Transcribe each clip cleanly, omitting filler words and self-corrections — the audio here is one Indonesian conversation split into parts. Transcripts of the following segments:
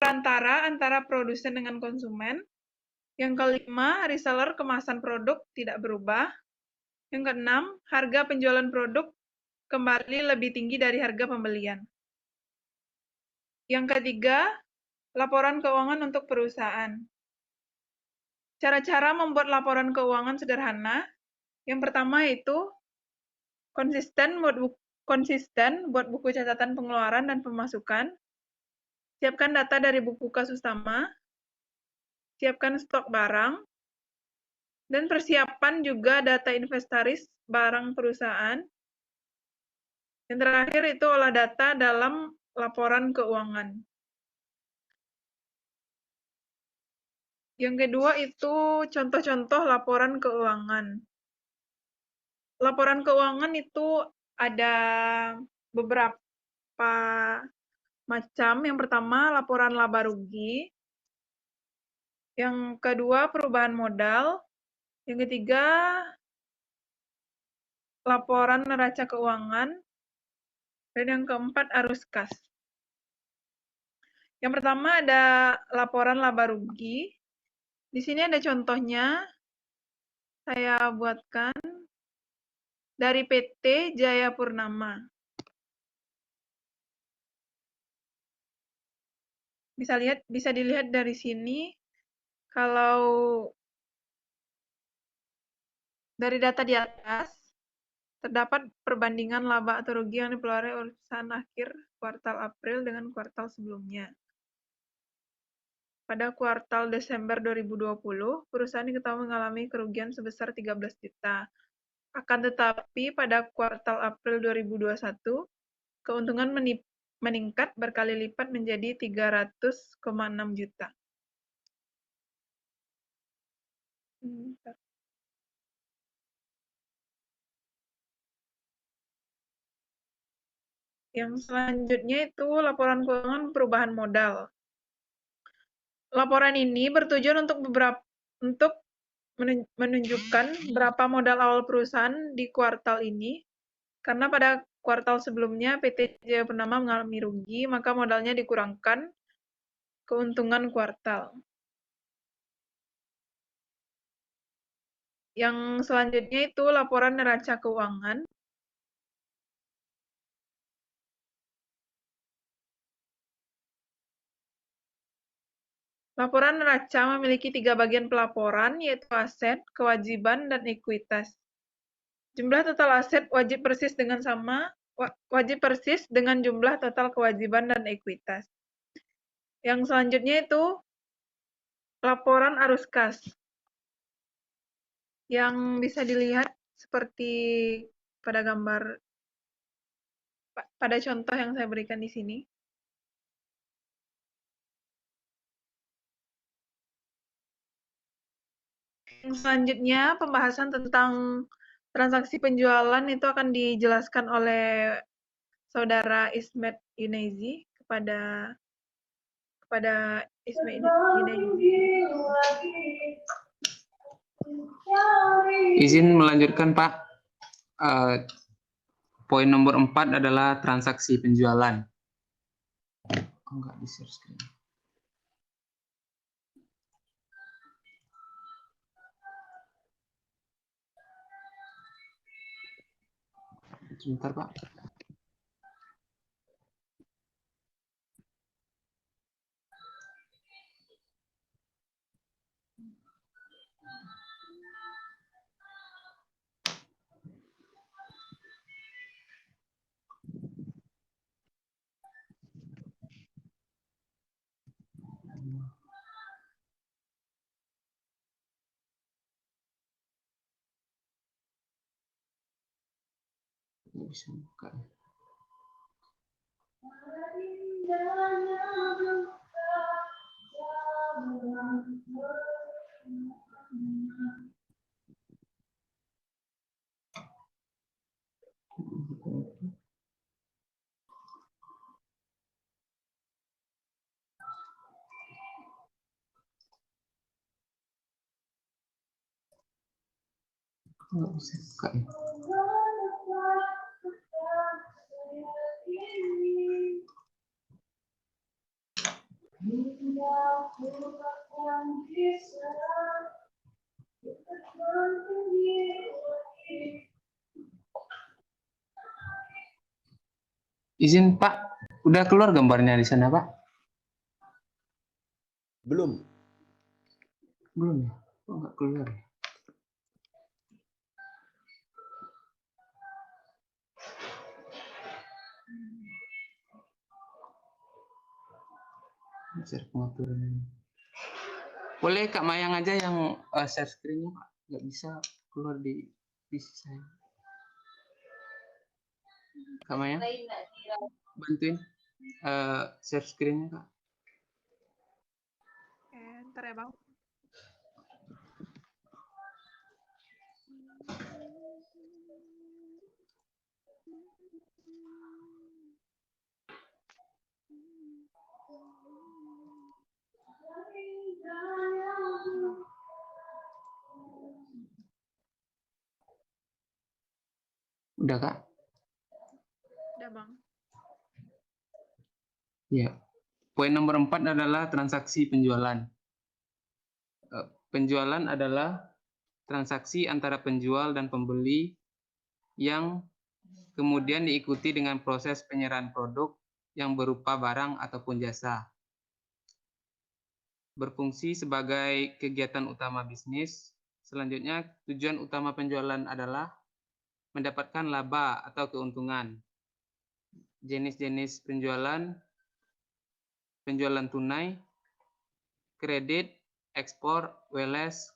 perantara antara produsen dengan konsumen. Yang kelima, reseller kemasan produk tidak berubah. Yang keenam, harga penjualan produk kembali lebih tinggi dari harga pembelian. Yang ketiga, laporan keuangan untuk perusahaan. Cara-cara membuat laporan keuangan sederhana. Yang pertama itu konsisten buat buku catatan pengeluaran dan pemasukan. Siapkan data dari buku kas utama. Siapkan stok barang. Dan persiapan juga data inventaris barang perusahaan. Yang terakhir itu olah data dalam laporan keuangan. Yang kedua itu contoh-contoh laporan keuangan. Laporan keuangan itu ada beberapa macam. Yang pertama, laporan laba rugi. Yang kedua, perubahan modal. Yang ketiga, laporan neraca keuangan. Dan yang keempat, arus kas. Yang pertama ada laporan laba rugi. Di sini ada contohnya. Saya buatkan dari PT Jaya Purnama. Bisa dilihat dari sini. Kalau dari data di atas, terdapat perbandingan laba atau rugi yang diperoleh urusan akhir kuartal April dengan kuartal sebelumnya. Pada kuartal Desember 2020, perusahaan diketahui mengalami kerugian sebesar 13 juta. Akan tetapi pada kuartal April 2021, keuntungan meningkat berkali lipat menjadi 300,6 juta. Yang selanjutnya itu laporan keuangan perubahan modal. Laporan ini bertujuan untuk menunjukkan berapa modal awal perusahaan di kuartal ini, karena pada kuartal sebelumnya PT Jaya Purnama mengalami rugi, maka modalnya dikurangkan keuntungan kuartal. Yang selanjutnya itu laporan neraca keuangan. Laporan neraca memiliki 3 bagian pelaporan, yaitu aset, kewajiban, dan ekuitas. Jumlah total aset wajib persis dengan jumlah total kewajiban dan ekuitas. Yang selanjutnya itu laporan arus kas. Yang bisa dilihat seperti pada contoh yang saya berikan di sini. Yang selanjutnya, pembahasan tentang transaksi penjualan itu akan dijelaskan oleh Saudara Ismet Yunezi kepada Ismet Yunezi. Izin melanjutkan, Pak. Poin nomor 4 adalah transaksi penjualan. Enggak di-share screen. Sebentar, Pak. Bisa buka. Nggak bisa buka ya. Izin Pak, udah keluar gambarnya di sana Pak? Belum. Belum ya? Kok nggak keluar ya? Share pengaturan. Boleh Kak Mayang aja yang share screen-nya Pak? Nggak bisa keluar di saya. Kak Mayang, bantuin share screen-nya Kak. Oke, ntar ya Bang. Udah Kak? Udah Bang. Ya. Poin nomor 4 adalah transaksi penjualan. Penjualan adalah transaksi antara penjual dan pembeli yang kemudian diikuti dengan proses penyerahan produk yang berupa barang ataupun jasa. Berfungsi sebagai kegiatan utama bisnis. Selanjutnya, tujuan utama penjualan adalah mendapatkan laba atau keuntungan. Jenis-jenis penjualan tunai, kredit, ekspor, weles,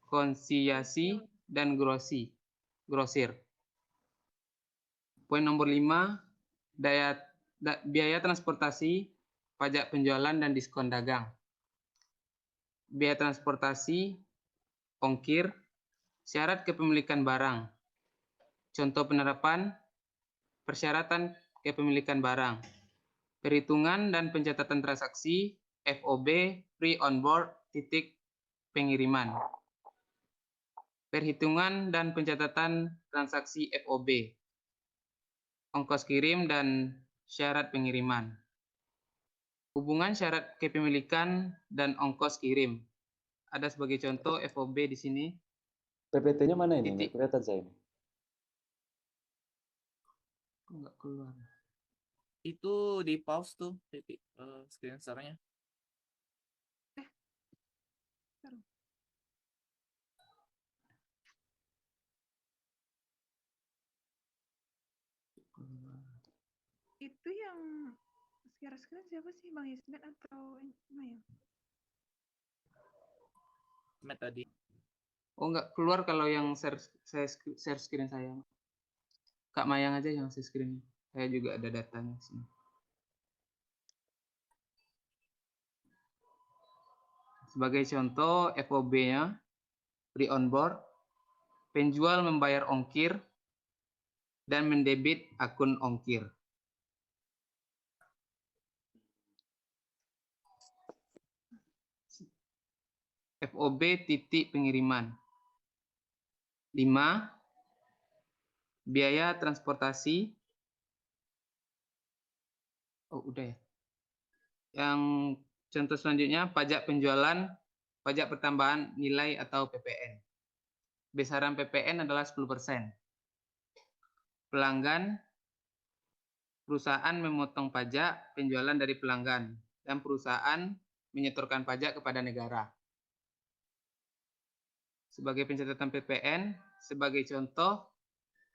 konsinyasi, dan grosir. Poin nomor 5, biaya transportasi, pajak penjualan, dan diskon dagang. Biaya transportasi, ongkir, syarat kepemilikan barang. Contoh penerapan, persyaratan kepemilikan barang. Perhitungan dan pencatatan transaksi, FOB, free on board, pengiriman. Perhitungan dan pencatatan transaksi FOB. Ongkos kirim dan syarat pengiriman. Hubungan syarat kepemilikan dan ongkos kirim. Ada sebagai contoh FOB di sini. PPT-nya mana ini? Nggak kelihatan saya ini. Nggak keluar. Itu di pause tuh, screen share-nya. Itu yang share-screen siapa sih, Bang Ismet atau Mayang? Ismet tadi. Oh, nggak keluar kalau yang share screen saya. Kak Mayang aja yang share screen. Saya juga ada datanya di sini. Sebagai contoh, FOB-nya, free on board, penjual membayar ongkir, dan mendebit akun ongkir. FOB titik pengiriman. 5. Biaya transportasi. Oh, udah ya. Yang contoh selanjutnya, pajak penjualan, pajak pertambahan nilai atau PPN. Besaran PPN adalah 10%. Pelanggan, perusahaan memotong pajak penjualan dari pelanggan, dan perusahaan menyetorkan pajak kepada negara. Sebagai pencatatan PPN, sebagai contoh,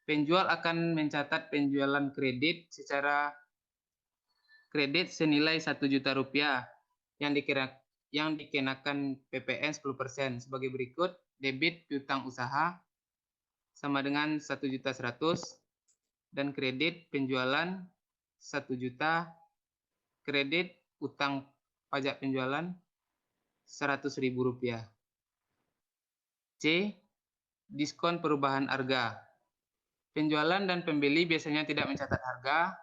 penjual akan mencatat penjualan kredit secara kredit senilai 1 juta rupiah yang dikenakan PPN 10% sebagai berikut. Debit piutang usaha sama dengan 1.100.000 dan kredit penjualan 1 juta, kredit utang pajak penjualan 100.000 rupiah. C. Diskon perubahan harga. Penjualan dan pembeli biasanya tidak mencatat harga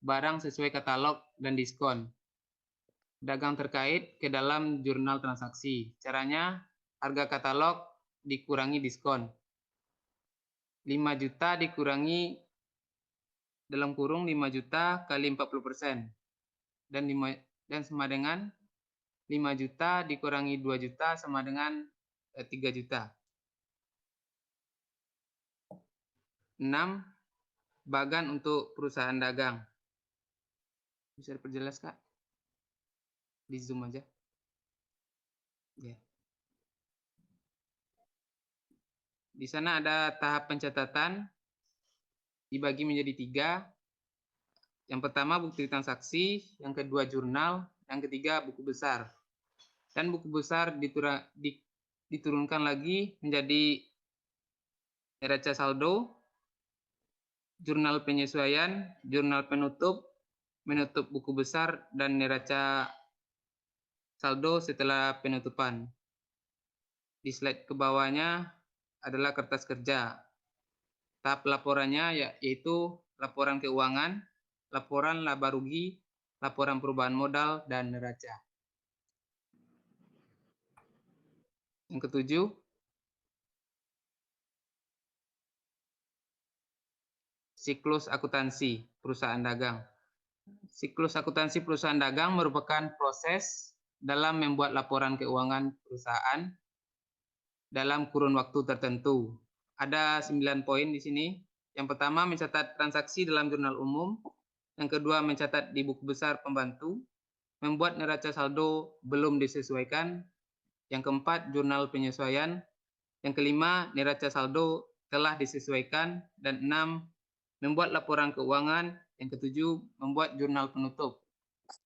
barang sesuai katalog dan diskon. Dagang terkait ke dalam jurnal transaksi. Caranya, harga katalog dikurangi diskon. 5 juta dikurangi dalam kurung 5 juta kali 40%. Dan sama dengan 5 juta dikurangi 2 juta sama dengan 3 juta. 6 bagan untuk perusahaan dagang. Bisa diperjelas, Kak? Di Zoom aja. Ya. Di sana ada tahap pencatatan dibagi menjadi 3. Yang pertama bukti transaksi, yang kedua jurnal, yang ketiga buku besar. Dan buku besar diturunkan lagi menjadi neraca saldo, jurnal penyesuaian, jurnal penutup, menutup buku besar, dan neraca saldo setelah penutupan. Di slide ke bawahnya adalah kertas kerja. Tahap laporannya yaitu laporan keuangan, laporan laba rugi, laporan perubahan modal, dan neraca. Yang ketujuh, siklus akuntansi perusahaan dagang. Siklus akuntansi perusahaan dagang merupakan proses dalam membuat laporan keuangan perusahaan dalam kurun waktu tertentu. Ada 9 poin di sini. Yang pertama, mencatat transaksi dalam jurnal umum. Yang kedua, mencatat di buku besar pembantu. Membuat neraca saldo belum disesuaikan. Yang keempat, jurnal penyesuaian. Yang kelima, neraca saldo telah disesuaikan. Dan 6, membuat laporan keuangan. Yang ketujuh, membuat jurnal penutup.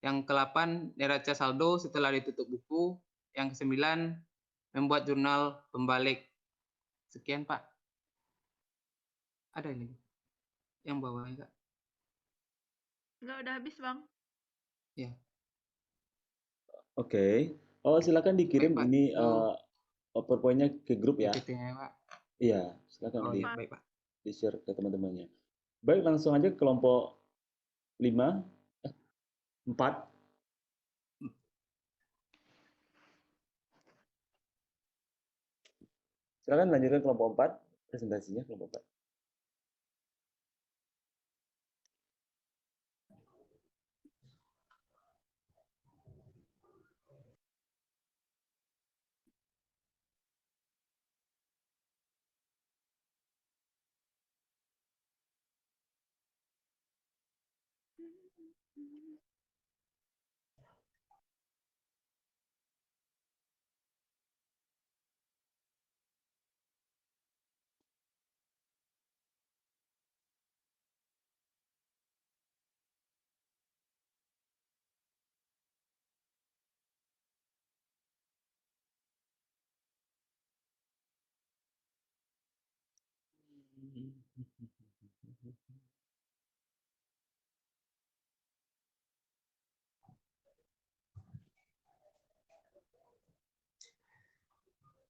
Yang ke-8, neraca saldo setelah ditutup buku. Yang ke-9, membuat jurnal pembalik. Sekian, Pak. Ada ini yang bawahnya, Kak? Enggak, udah habis, Bang. Ya. Oke. Oh, silakan dikirim Baik, Pak. ini Itu PowerPoint-nya ke grup ya. PPT-nya, Pak. Iya, silakan Oh iya, baik, Pak. di-share ke teman-temannya. Baik, langsung aja ke kelompok 4. Silakan lanjutkan kelompok 4, presentasinya kelompok 4.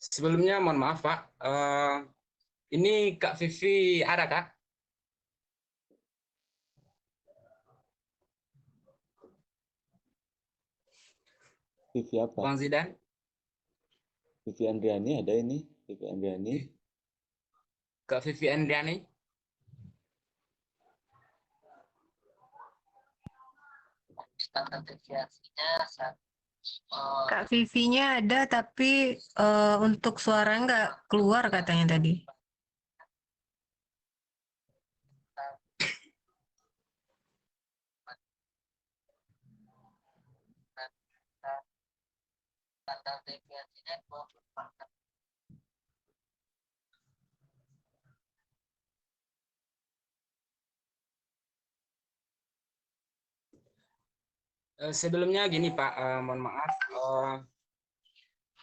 Sebelumnya mohon maaf Pak, ini Kak Vivi ada Kak? Vivi apa? Bang Zidan? Vivi Andriani ada ini, Vivi Andriani. Kak Vivi Andriani? Kak Vivi-nya ada, tapi untuk suara nggak keluar katanya tadi. Sebelumnya gini Pak, mohon maaf.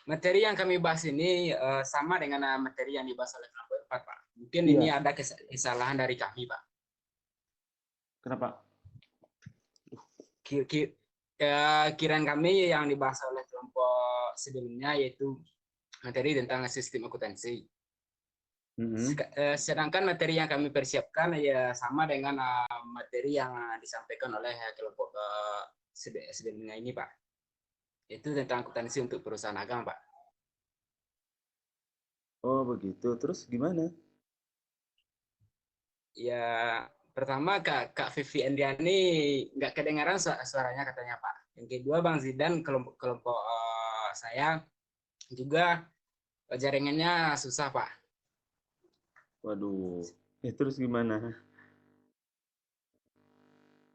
Materi yang kami bahas ini sama dengan materi yang dibahas oleh kelompok 4 Pak. Mungkin ini ada kesalahan dari kami Pak. Kenapa? Kiraan kami yang dibahas oleh kelompok sebelumnya yaitu materi tentang sistem akuntansi. Sedangkan materi yang kami persiapkan ya sama dengan materi yang disampaikan oleh kelompok sebelumnya ini Pak. Itu tentang akuntansi untuk perusahaan dagang Pak. Oh begitu, terus gimana? Ya pertama Kak Vivi Andriani nggak kedengaran suaranya katanya Pak. Yang kedua Bang Zidan kelompok saya juga jaringannya susah, Pak. Waduh, terus gimana?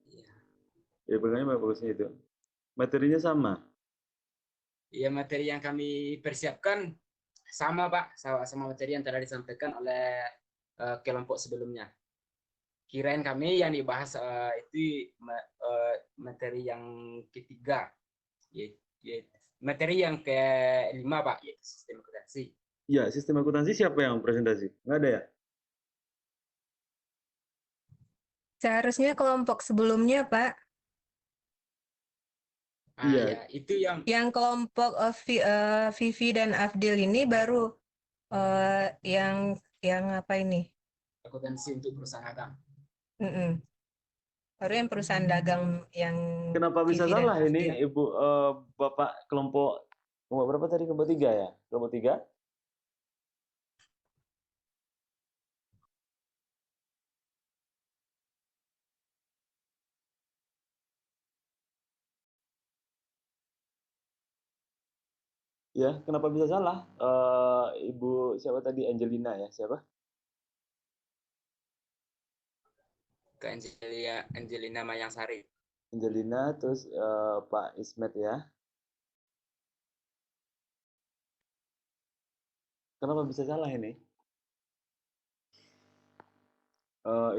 Iya. Ya makanya bagusnya itu. Materinya sama. Ya, materi yang kami persiapkan sama, Pak, sama materi yang telah disampaikan oleh kelompok sebelumnya. Kirain kami yang dibahas itu materi yang ketiga, materi yang kelima, Pak, yaitu sistem akuntansi. Ya, sistem akuntansi siapa yang presentasi? Nggak ada ya? Seharusnya kelompok sebelumnya, Pak. Iya. Ya, itu yang Yang kelompok Vivi dan Afdil ini baru yang apa ini? akuntansi untuk perusahaan dagang. Mm-mm. Baru yang perusahaan dagang yang Kenapa bisa Vivi dan salah ini, Afdil. Ibu, Bapak kelompok berapa tadi? Kelompok 3 ya? Kelompok 3? Ya, kenapa bisa salah? Ibu siapa tadi? Angelina ya? Siapa? Ke Angelina Mayangsari. Angelina, terus Pak Ismet ya. Kenapa bisa salah ini?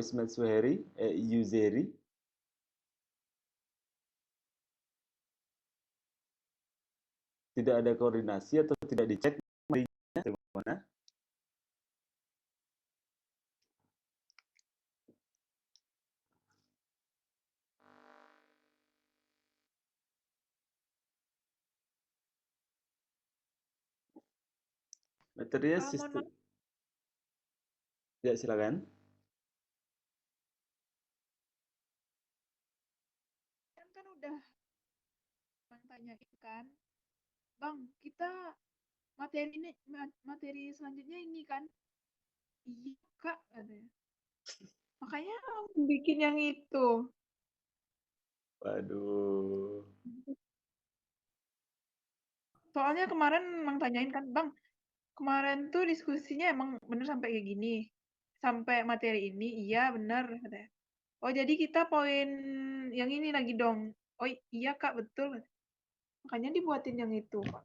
Ismet Suheri, Yuzeri. Tidak ada koordinasi atau tidak dicek materinya dari mana? Materinya Mohon sistem. maaf, Ya, silakan. kan udah Bang tanyain kan, Bang, kita materi selanjutnya ini kan? Iya, Kak, katanya. Makanya aku bikin yang itu. Waduh. Soalnya kemarin Bang tanyain kan, Bang, kemarin tuh diskusinya emang bener sampai kayak gini. Sampai materi ini, iya bener, katanya. Oh, jadi kita poin yang ini lagi dong. Oh iya, Kak, betul. Makanya dibuatin yang itu, Pak.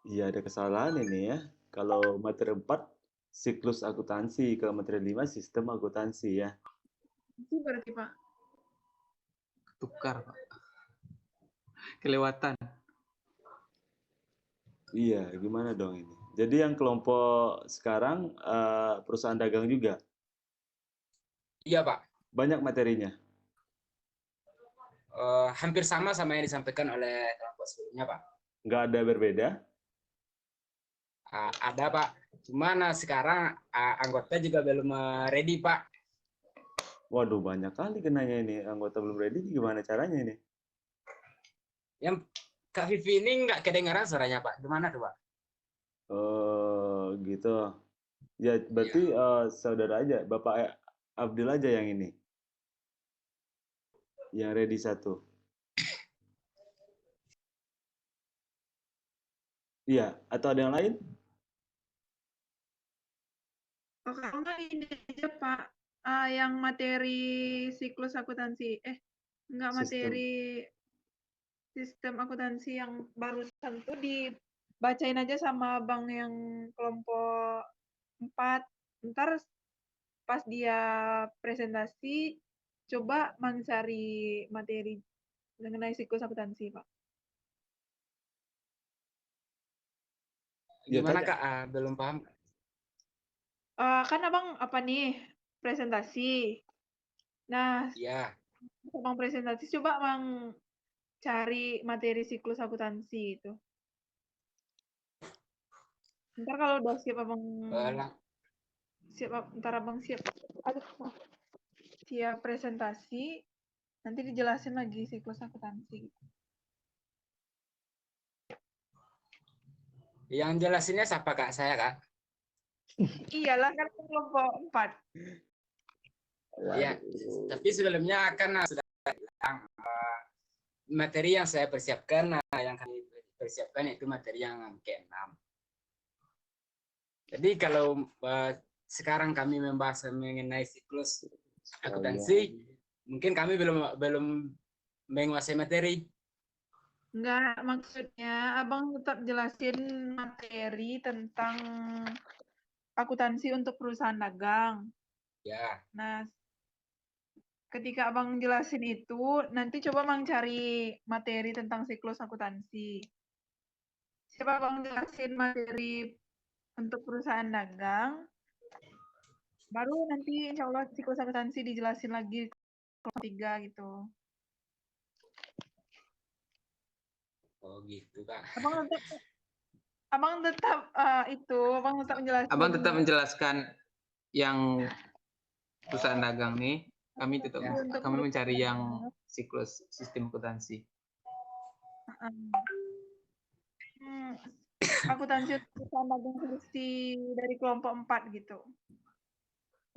Iya, ada kesalahan ini ya. Kalau materi 4 siklus akuntansi, ke materi 5 sistem akuntansi ya. Itu berarti, Pak. Tukar, Pak. Kelewatan. Iya, gimana dong ini? Jadi yang kelompok sekarang perusahaan dagang juga. Iya, Pak. Banyak materinya. Hampir sama yang disampaikan oleh kelompok sebelumnya, Pak. Nggak ada berbeda. Ada, Pak. Cuman sekarang anggota juga belum ready, Pak. Waduh, banyak kali kenanya ini. Anggota belum ready, gimana caranya ini? Yang Kak Vivi ini nggak kedengaran suaranya, Pak. Gimana tuh, Pak? Gitu. Ya, berarti saudara aja, Bapak Abdul aja yang ini. Yang ready 1. Iya, atau ada yang lain? Oh, kalau nggak ini aja, Pak. Yang materi siklus akuntansi. Nggak Sistem. materi sistem akuntansi yang barusan tuh dibacain aja sama Bang yang kelompok 4. Ntar pas dia presentasi, coba Bang cari materi mengenai siklus akuntansi, Pak. Ya, Gimana, tanya. Kak? Belum paham. Kan Abang apa nih? Presentasi. Nah, Iya. Abang presentasi, coba Bang cari materi siklus akuntansi itu. Ntar kalau udah siap Abang ntar Abang siap. Aduh, maaf. Siap presentasi, nanti dijelasin lagi siklus akuntansi. Yang jelasinnya siapa, Kak? Saya, Kak. Iyalah kan kelompok 4. Iya. Tapi sebelumnya kan sudah materi yang saya persiapkan, yang kami persiapkan itu materi yang ke-6. Jadi kalau sekarang kami membahas mengenai siklus akuntansi, mungkin kami belum menguasai materi. Enggak, maksudnya Abang tetap jelasin materi tentang akuntansi untuk perusahaan dagang. Ya, Nah, ketika Abang jelasin itu, nanti coba Bang cari materi tentang siklus akuntansi. Siapa Bang jelasin materi untuk perusahaan dagang, baru nanti insya Allah siklus akuntansi dijelasin lagi kelompok 3 gitu. oh gitu Kak. Abang tetap menjelaskan. Abang tetap menjelaskan yang perusahaan dagang nih. Kami tetap mencari yang siklus sistem akuntansi. Akuntansi untuk perusahaan dagang versi dari kelompok 4 gitu.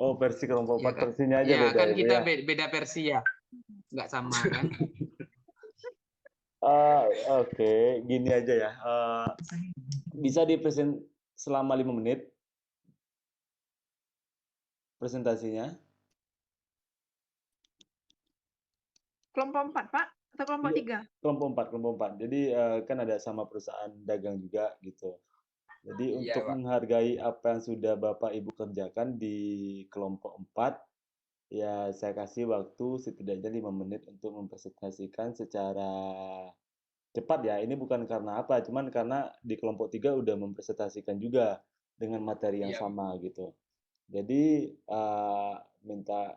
Oh, versi kelompok 4 Iya kan? versinya aja Ya beda kan itu kita ya. beda versi ya, nggak sama kan? Oke, gini aja ya. Bisa dipresent selama 5 menit presentasinya. Kelompok 4 Pak? Atau kelompok Iya, 3? kelompok 4. Jadi kan ada sama perusahaan dagang juga gitu. Jadi Iya, untuk Pak. menghargai apa yang sudah Bapak Ibu kerjakan di kelompok 4, ya saya kasih waktu setidaknya 5 menit untuk mempresentasikan secara cepat ya. Ini bukan karena apa, cuman karena di kelompok 3 udah mempresentasikan juga dengan materi yang Iya, sama gitu. Jadi minta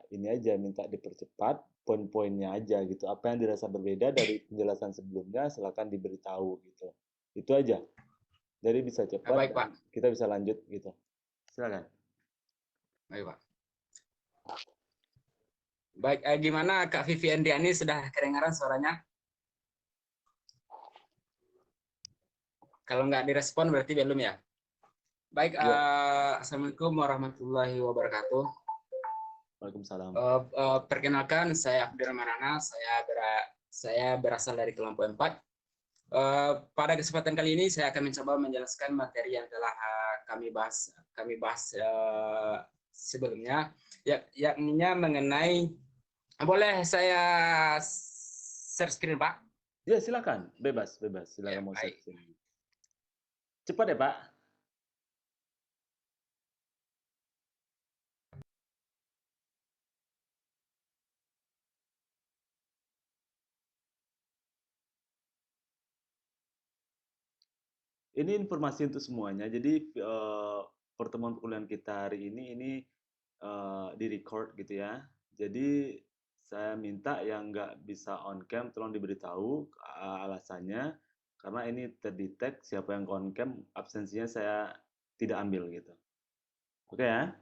dipercepat poin-poinnya aja gitu. Apa yang dirasa berbeda dari penjelasan sebelumnya silakan diberitahu gitu. Itu aja. Jadi bisa cepat baik dan Pak. kita bisa lanjut gitu. Silakan. Baik Pak. Baik, gimana Kak Vivi Andriani, sudah kedengaran suaranya? Kalau nggak direspon berarti belum ya. Baik, Ya. Assalamualaikum warahmatullahi wabarakatuh. Waalaikumsalam. Perkenalkan, saya Abdurrahman Rana, saya berasal dari kelompok 4. Pada kesempatan kali ini saya akan mencoba menjelaskan materi yang telah kami bahas sebelumnya, yakni mengenai, boleh saya share screen Pak? Ya silakan, bebas. Silakan Ya, mau baik. share. Cepat ya Pak. Ini informasi untuk semuanya. Jadi pertemuan perkuliahan kita hari ini di-record gitu ya. Jadi saya minta yang nggak bisa on cam tolong diberitahu alasannya, karena ini terdetek siapa yang on cam, absensinya saya tidak ambil gitu. Oke ya?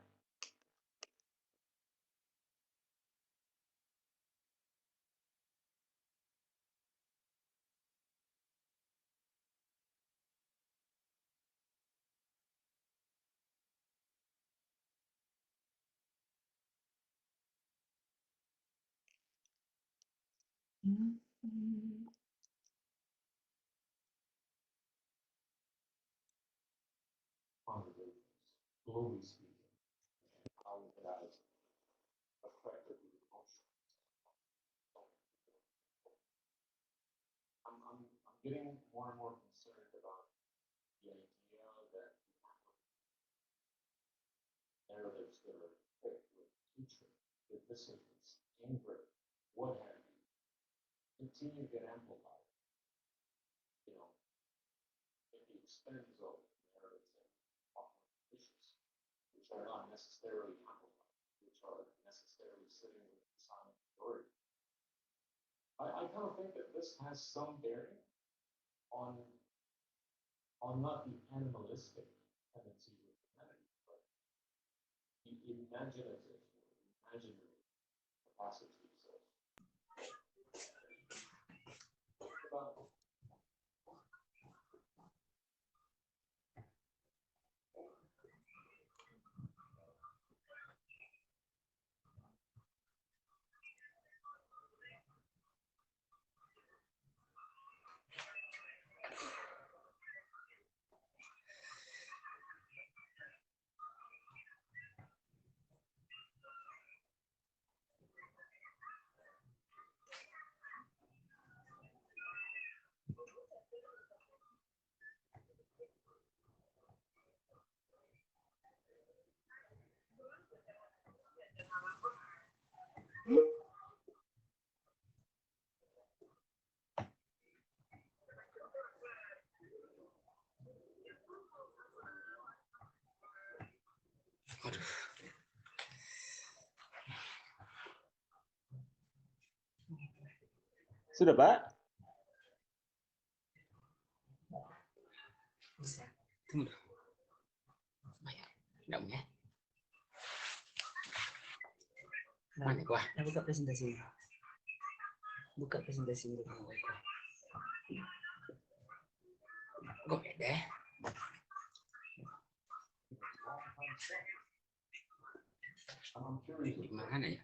Globally speaking, how it has affected the emotion. I'm getting more and more concerned about the idea that narratives that are quick with hatred, divisiveness, anger, what have you, continue to get amplified. You know, at the expense of narratives and issues, which are not necessarily amplified, which are necessarily sitting with the silent majority. I kind of think that this has some bearing on not the animalistic tendencies of humanity, but the imaginative, imaginary capacities of Sudah, Pak? Bisa. Tunggu dulu. Bayar. Nggak punya. Mana gua? Nah, buka presentasi. Buka presentasi dulu. Gue beda. Gimana ya?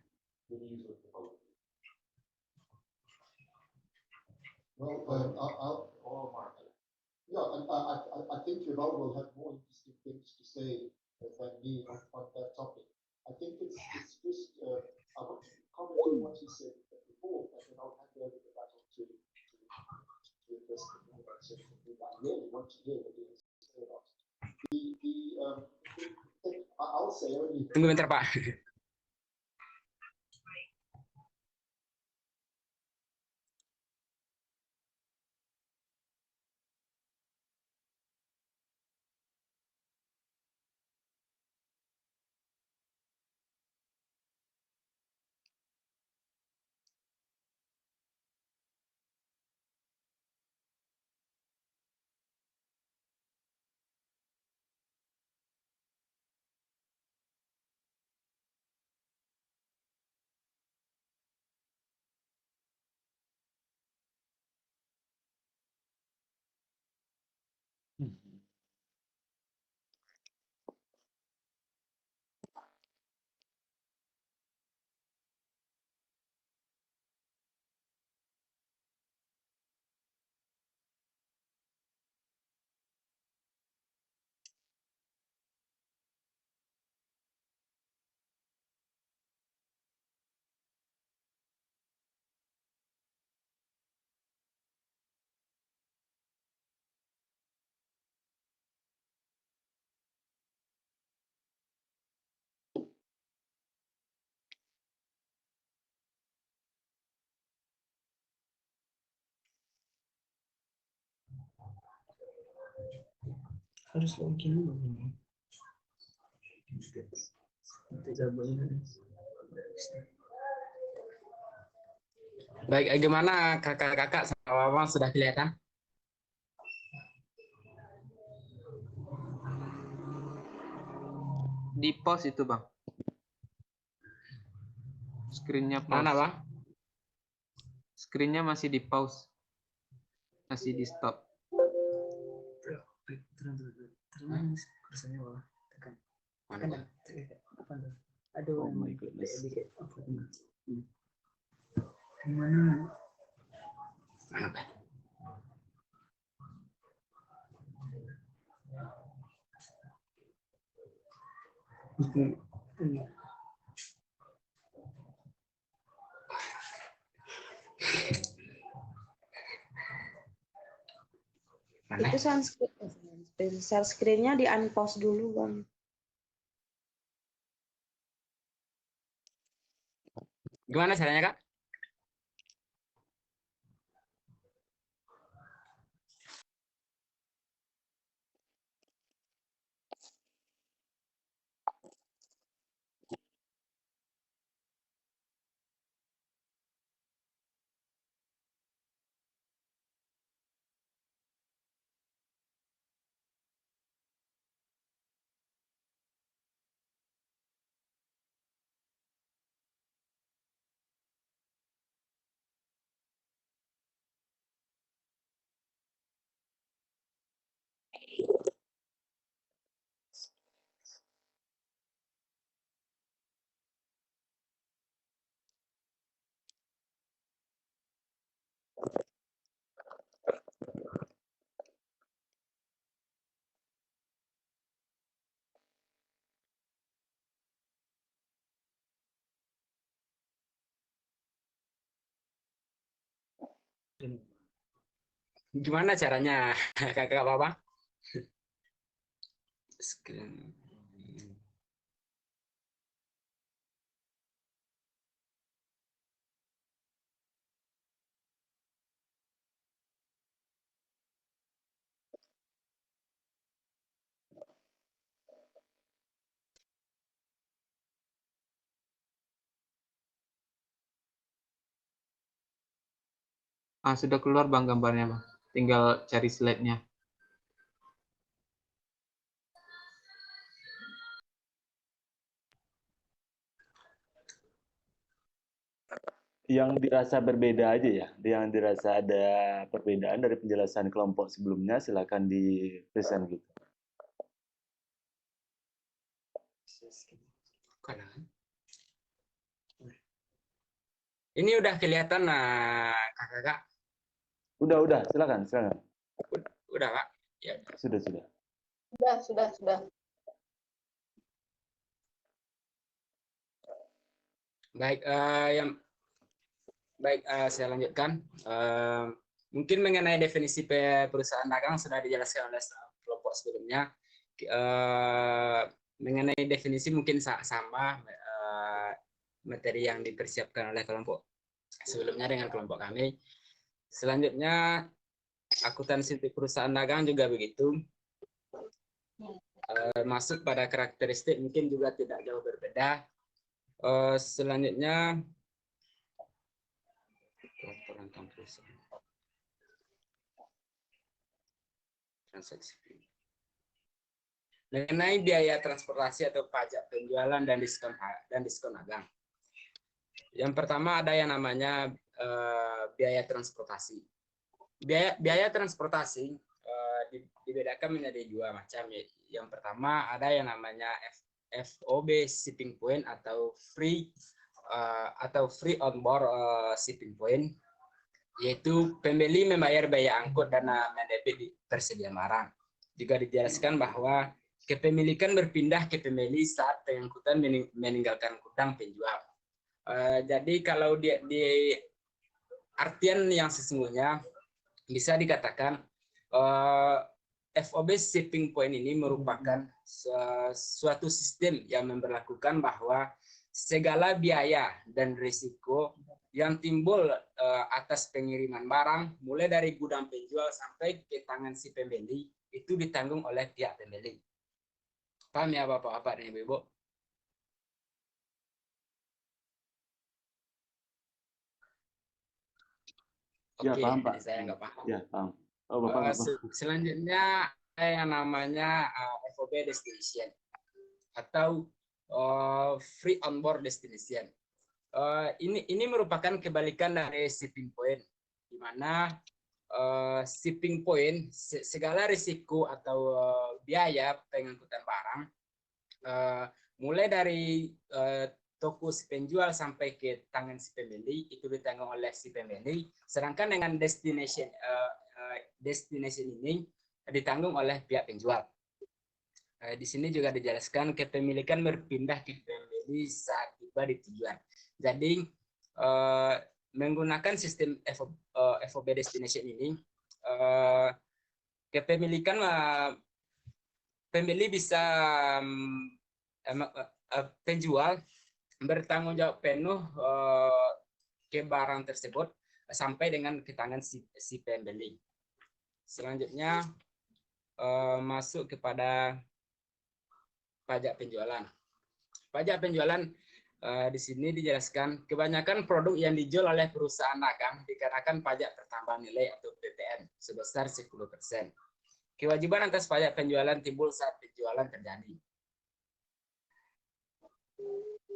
Well, yeah, and I think Yvonne will have more interesting things to say than me on that topic. I think it's just I want to comment on what he said before, and then I'll hand over the baton to address the thing about something I really want to hear what he has to say about. I'll say only. Tunggu bentar, Pak. Harus login dulu. Baik, gimana kakak-kakak sama mama sudah kelihatan? Di pause itu, Bang. Screen-nya Mana, pause. Bang? Screen-nya masih di pause. Masih di stop. Mana? Aduh, Oh my goodness. Gimana? Mana, Bang? Mana? Itu share screen-nya di unpause dulu, Bang. Gimana caranya, Kak? Gimana caranya, kakak Papa? Screen. Sudah keluar Bang gambarnya Bang. Tinggal cari slide-nya. Yang dirasa berbeda aja ya, yang dirasa ada perbedaan dari penjelasan kelompok sebelumnya, silakan di present gitu. Ini udah kelihatan kakak-kakak? Udah, silakan. Udah Kak? Ya. Sudah. Sudah. Baik, saya lanjutkan. Mungkin mengenai definisi perusahaan dagang sudah dijelaskan oleh kelompok sebelumnya. Mengenai definisi mungkin sama materi yang dipersiapkan oleh kelompok sebelumnya dengan kelompok kami. Selanjutnya, akuntansi perusahaan dagang juga begitu. Masuk pada karakteristik mungkin juga tidak jauh berbeda. Selanjutnya, transaksi. Mengenai biaya transportasi atau pajak penjualan dan diskon dagang. Yang pertama ada yang namanya biaya transportasi. Biaya transportasi dibedakan menjadi dua macam. Yang pertama ada yang namanya FOB shipping point atau free on board shipping point, yaitu pembeli membayar biaya angkut dan mendebit persediaan barang. Juga dijelaskan bahwa kepemilikan berpindah ke pembeli saat pengangkutan meninggalkan gudang penjual. Jadi kalau di artian yang sesungguhnya bisa dikatakan FOB shipping point ini merupakan suatu sistem yang memberlakukan bahwa segala biaya dan risiko yang timbul atas pengiriman barang mulai dari gudang penjual sampai ke tangan si pembeli itu ditanggung oleh pihak pembeli. Paham ya Bapak-bapak dan Ibu-ibu? Ya, Oke, paham, Pak. jadi saya nggak paham. Ya, paham. Oh, Bapak. Selanjutnya ada yang namanya FOB destination atau free on board destination. Ini merupakan kebalikan dari shipping point, di mana shipping point segala risiko atau biaya pengangkutan barang mulai dari toko si penjual sampai ke tangan si pembeli itu ditanggung oleh si pembeli, sedangkan dengan destination ini ditanggung oleh pihak penjual. Di sini juga dijelaskan kepemilikan berpindah ke pembeli saat tiba di tujuan. Jadi menggunakan sistem FOB destination ini, kepemilikan pembeli bisa penjual bertanggung jawab penuh ke barang tersebut sampai dengan ke tangan si pembeli. Selanjutnya masuk kepada pajak penjualan. Pajak penjualan di sini dijelaskan kebanyakan produk yang dijual oleh perusahaan dagang dikenakan pajak pertambahan nilai atau PPN sebesar 10%. Kewajiban atas pajak penjualan timbul saat penjualan terjadi.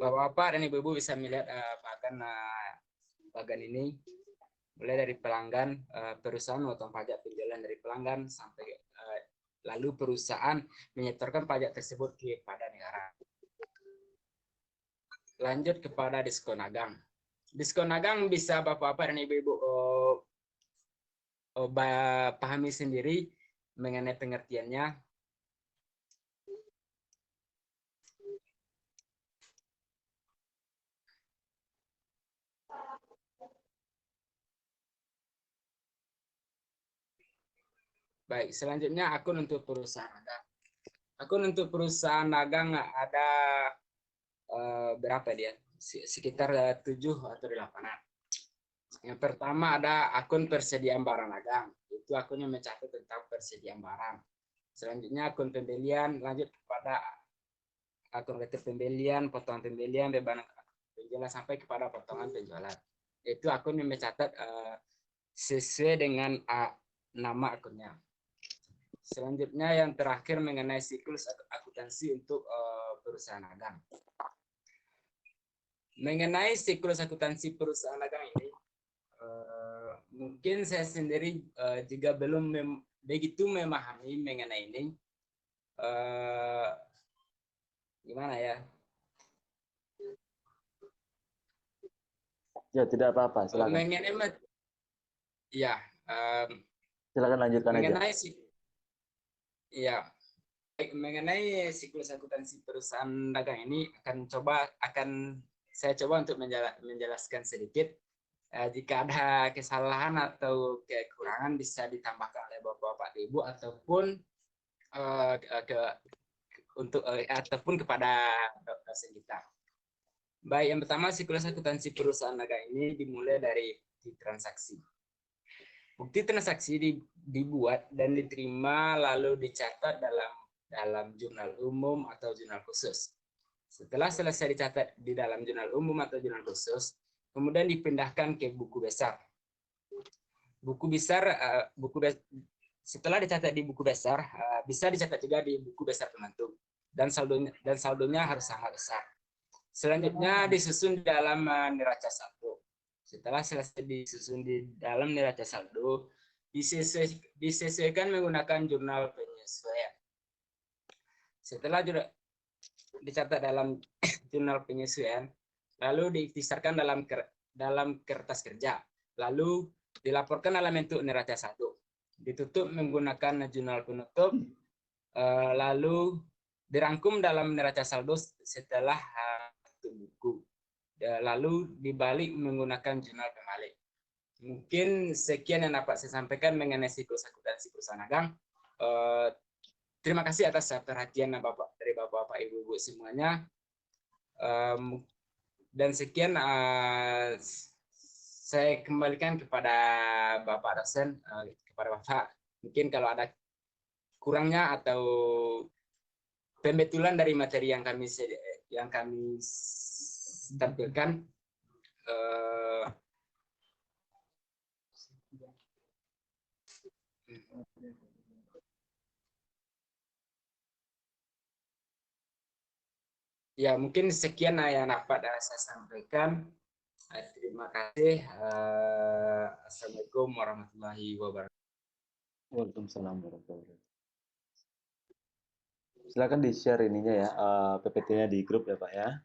Bapak-bapak dan ibu-ibu bisa melihat bagian ini mulai dari pelanggan, perusahaan memotong pajak penjualan dari pelanggan sampai lalu perusahaan menyetorkan pajak tersebut kepada negara. Lanjut kepada diskon dagang. Diskon dagang bisa bapak-bapak dan ibu-ibu pahami sendiri mengenai pengertiannya. Baik, selanjutnya akun untuk perusahaan dagang. Akun untuk perusahaan dagang ada berapa dia? Sekitar 7 atau 8-an. Yang pertama ada akun persediaan barang dagang. Itu akun yang mencatat tentang persediaan barang. Selanjutnya akun pembelian, lanjut kepada akun retur pembelian, potongan pembelian, beban penjualan sampai kepada potongan penjualan. Itu akun yang mencatat sesuai dengan nama akunnya. Selanjutnya yang terakhir mengenai siklus akuntansi untuk perusahaan dagang. Mengenai siklus akuntansi perusahaan dagang ini, mungkin saya sendiri juga belum begitu memahami mengenai ini. Gimana ya? Ya, tidak apa-apa, silakan. Mengenai ya, Silakan lanjutkan aja. mengenai ya, mengenai siklus akuntansi perusahaan dagang ini akan saya coba untuk menjelaskan sedikit. Jika ada kesalahan atau kekurangan bisa ditambahkan oleh Bapak-bapak Ibu ataupun ataupun kepada dosen kita. Baik, yang pertama siklus akuntansi perusahaan dagang ini dimulai dari transaksi. Bukti transaksi dibuat dan diterima lalu dicatat dalam jurnal umum atau jurnal khusus. Setelah selesai dicatat di dalam jurnal umum atau jurnal khusus, kemudian dipindahkan ke buku besar. Setelah dicatat di buku besar, bisa dicatat juga di buku besar pembantu dan saldonya harus sama besar. Selanjutnya disusun di dalam neraca saldo. Setelah selesai disusun di dalam neraca saldo, disesuaikan menggunakan jurnal penyesuaian. Setelah dicatat dalam jurnal penyesuaian, lalu dibesarkan dalam kertas kerja, lalu dilaporkan dalam bentuk neraca saldo. Ditutup menggunakan jurnal penutup, lalu dirangkum dalam neraca saldo setelah buku. Lalu dibalik menggunakan jurnal pembalik. Mungkin sekian yang dapat saya sampaikan mengenai siklus akuntansi perusahaan dagang. Terima kasih atas perhatian dari Bapak-bapak, Ibu-ibu semuanya. Dan sekian saya kembalikan kepada Bapak dosen, kepada Bapak. Mungkin kalau ada kurangnya atau pembetulan dari materi yang kami tampilkan, ya mungkin sekian yang dapat saya sampaikan. Terima kasih. Assalamualaikum warahmatullahi wabarakatuh. Waalaikumsalam warahmatullahi wabarakatuh. Silakan di-share ininya ya, PPT-nya di grup ya Pak ya.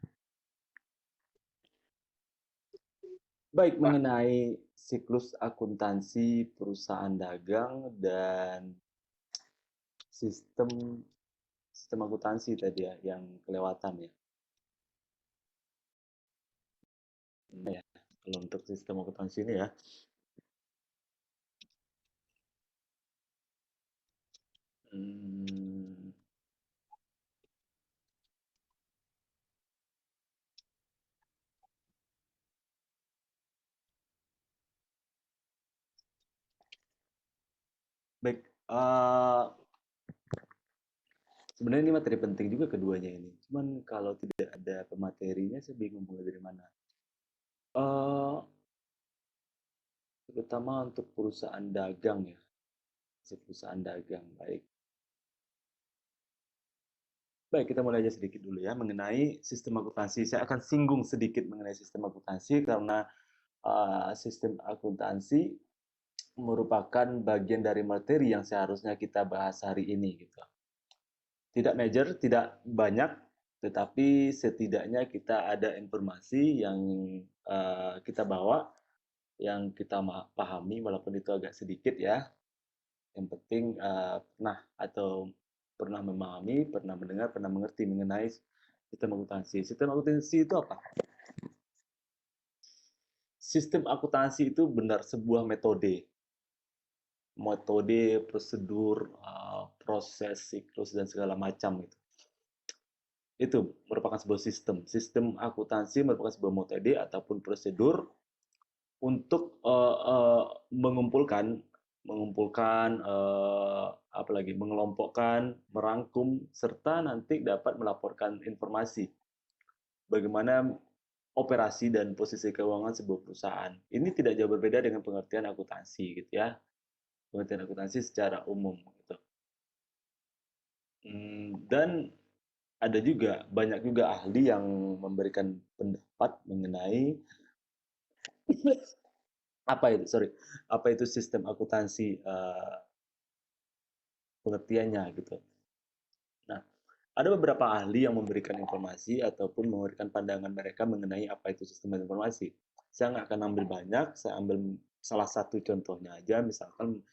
Baik, mengenai siklus akuntansi perusahaan dagang dan sistem akuntansi tadi ya yang kelewatan ya. Ya, kalau untuk sistem akuntansi ini ya. Baik, sebenarnya ini materi penting juga keduanya ini. Cuman kalau tidak ada pematerinya, saya bingung mulai dari mana. Terutama untuk perusahaan dagang ya, perusahaan dagang. Baik, kita mulai aja sedikit dulu ya mengenai sistem akuntansi. Saya akan singgung sedikit mengenai sistem akuntansi karena sistem akuntansi merupakan bagian dari materi yang seharusnya kita bahas hari ini gitu. Tidak major, tidak banyak, tetapi setidaknya kita ada informasi yang kita bawa, yang kita pahami walaupun itu agak sedikit ya. Yang penting pernah memahami, pernah mendengar, pernah mengerti mengenai sistem akuntansi. Sistem akuntansi itu apa? Sistem akuntansi itu benar sebuah metode, prosedur, proses, siklus, dan segala macam itu. Itu merupakan sebuah sistem. Sistem akuntansi merupakan sebuah metode ataupun prosedur untuk mengumpulkan, mengelompokkan, merangkum, serta nanti dapat melaporkan informasi. Bagaimana operasi dan posisi keuangan sebuah perusahaan. Ini tidak jauh berbeda dengan pengertian akuntansi gitu ya. Pengertian akuntansi secara umum gitu. Dan ada juga banyak juga ahli yang memberikan pendapat mengenai apa itu sistem akuntansi, pengertiannya gitu. Nah, ada beberapa ahli yang memberikan informasi ataupun memberikan pandangan mereka mengenai apa itu sistem informasi. Saya nggak akan ambil banyak, saya ambil salah satu contohnya aja, misalkan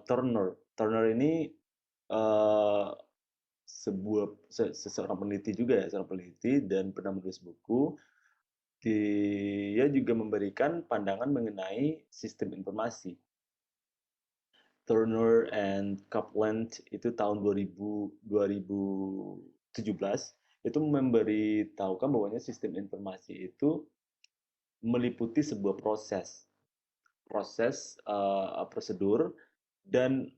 Turner. Turner ini seorang peneliti juga ya, seorang peneliti dan pernah menulis buku. Dia juga memberikan pandangan mengenai sistem informasi. Turner and Copeland itu tahun 2017 itu memberitahukan bahwanya sistem informasi itu meliputi sebuah prosedur dan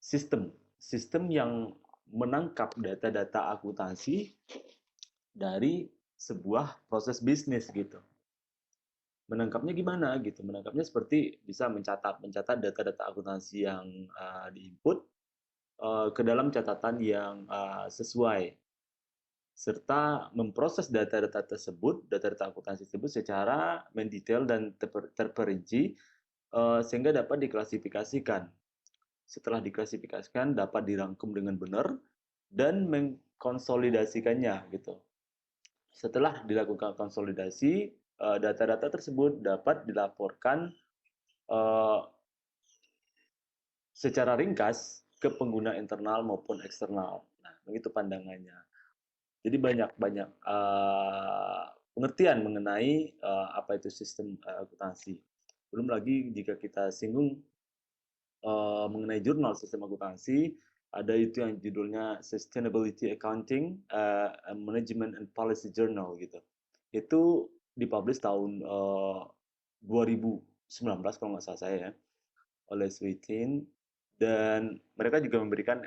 sistem yang menangkap data-data akuntansi dari sebuah proses bisnis gitu. Menangkapnya gimana gitu? Menangkapnya seperti bisa mencatat data-data akuntansi yang diinput ke dalam catatan yang sesuai, serta memproses data-data akuntansi tersebut secara mendetail dan terperinci sehingga dapat diklasifikasikan. Setelah diklasifikasikan dapat dirangkum dengan benar dan mengkonsolidasikannya gitu. Setelah dilakukan konsolidasi, data-data tersebut dapat dilaporkan secara ringkas ke pengguna internal maupun eksternal. Nah, begitu pandangannya. Jadi banyak pengertian mengenai apa itu sistem akuntansi. Belum lagi jika kita singgung mengenai jurnal sistem akuntansi, ada itu yang judulnya Sustainability Accounting Management and Policy Journal gitu. Itu dipublish tahun 2019 kalau nggak salah saya ya, oleh Sweetin, dan mereka juga memberikan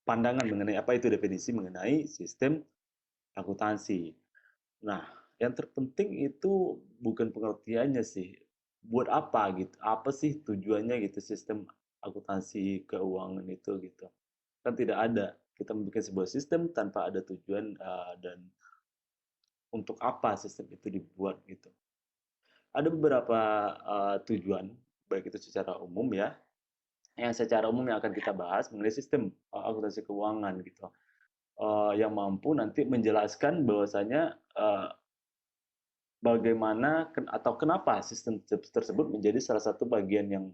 pandangan mengenai apa itu definisi mengenai sistem akuntansi. Nah, yang terpenting itu bukan pengertiannya sih, buat apa gitu, apa sih tujuannya gitu sistem akuntansi keuangan itu gitu. Kan tidak ada, kita membuat sebuah sistem tanpa ada tujuan dan untuk apa sistem itu dibuat gitu. Ada beberapa tujuan, baik itu secara umum ya, yang secara umum yang akan kita bahas mengenai sistem akuntansi keuangan gitu, yang mampu nanti menjelaskan bahwasanya bagaimana atau kenapa sistem tersebut menjadi salah satu bagian yang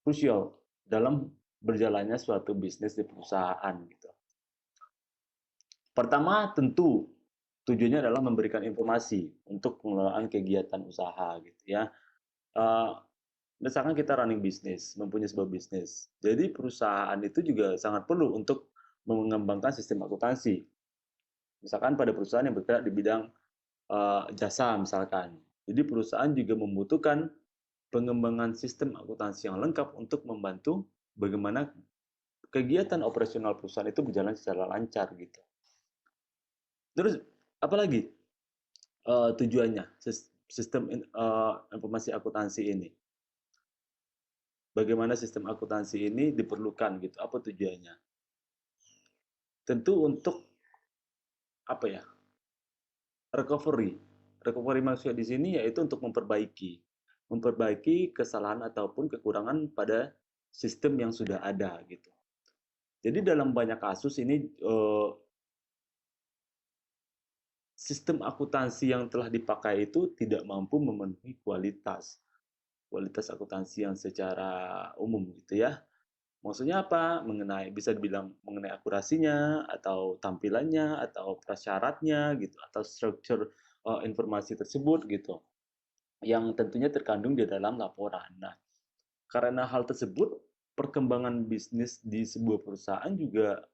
krusial dalam berjalannya suatu bisnis di perusahaan gitu. Pertama, tentu tujuannya adalah memberikan informasi untuk pengelolaan kegiatan usaha gitu ya. Misalkan kita running bisnis, mempunyai sebuah bisnis. Jadi perusahaan itu juga sangat perlu untuk mengembangkan sistem akuntansi. Misalkan pada perusahaan yang bergerak di bidang jasa misalkan. Jadi perusahaan juga membutuhkan pengembangan sistem akuntansi yang lengkap untuk membantu bagaimana kegiatan operasional perusahaan itu berjalan secara lancar gitu. Terus apalagi tujuannya sistem informasi akuntansi ini? Bagaimana sistem akuntansi ini diperlukan gitu? Apa tujuannya? Tentu untuk apa ya? Recovery maksudnya di sini yaitu untuk memperbaiki kesalahan ataupun kekurangan pada sistem yang sudah ada gitu. Jadi dalam banyak kasus ini sistem akuntansi yang telah dipakai itu tidak mampu memenuhi kualitas akuntansi yang secara umum gitu ya. Maksudnya apa? Bisa dibilang mengenai akurasinya atau tampilannya atau prasyaratnya gitu atau struktur informasi tersebut gitu. Yang tentunya terkandung di dalam laporan. Nah, karena hal tersebut perkembangan bisnis di sebuah perusahaan juga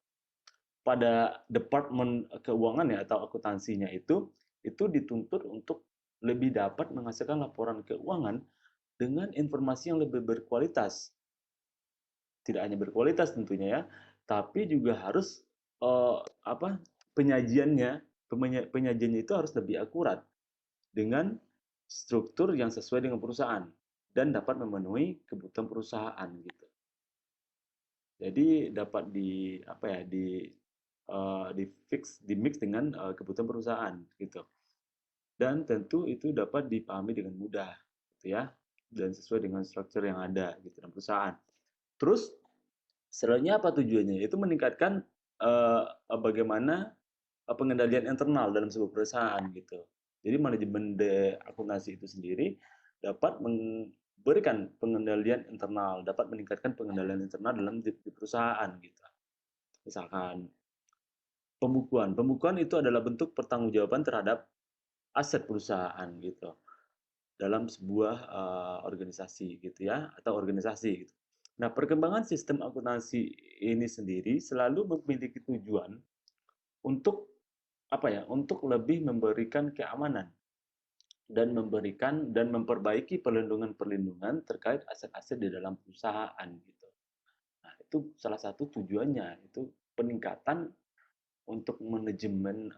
pada departemen keuangan ya atau akuntansinya itu dituntut untuk lebih dapat menghasilkan laporan keuangan dengan informasi yang lebih berkualitas. Tidak hanya berkualitas tentunya ya, tapi juga harus penyajiannya penyajiannya itu harus lebih akurat dengan struktur yang sesuai dengan perusahaan dan dapat memenuhi kebutuhan perusahaan gitu. Jadi dapat di apa ya di mix dengan kebutuhan perusahaan gitu. Dan tentu itu dapat dipahami dengan mudah gitu ya, dan sesuai dengan struktur yang ada gitu dalam perusahaan. Terus selanjutnya apa tujuannya? Itu meningkatkan bagaimana pengendalian internal dalam sebuah perusahaan gitu. Jadi manajemen akuntansi itu sendiri dapat memberikan pengendalian internal, dapat meningkatkan pengendalian internal dalam di perusahaan gitu. Misalkan pembukuan. Pembukuan itu adalah bentuk pertanggungjawaban terhadap aset perusahaan gitu dalam sebuah organisasi gitu ya, atau organisasi gitu. Nah, perkembangan sistem akuntansi ini sendiri selalu memiliki tujuan untuk apa ya? Untuk lebih memberikan keamanan dan memperbaiki perlindungan terkait aset-aset di dalam perusahaan gitu. Nah, itu salah satu tujuannya, itu peningkatan untuk manajemen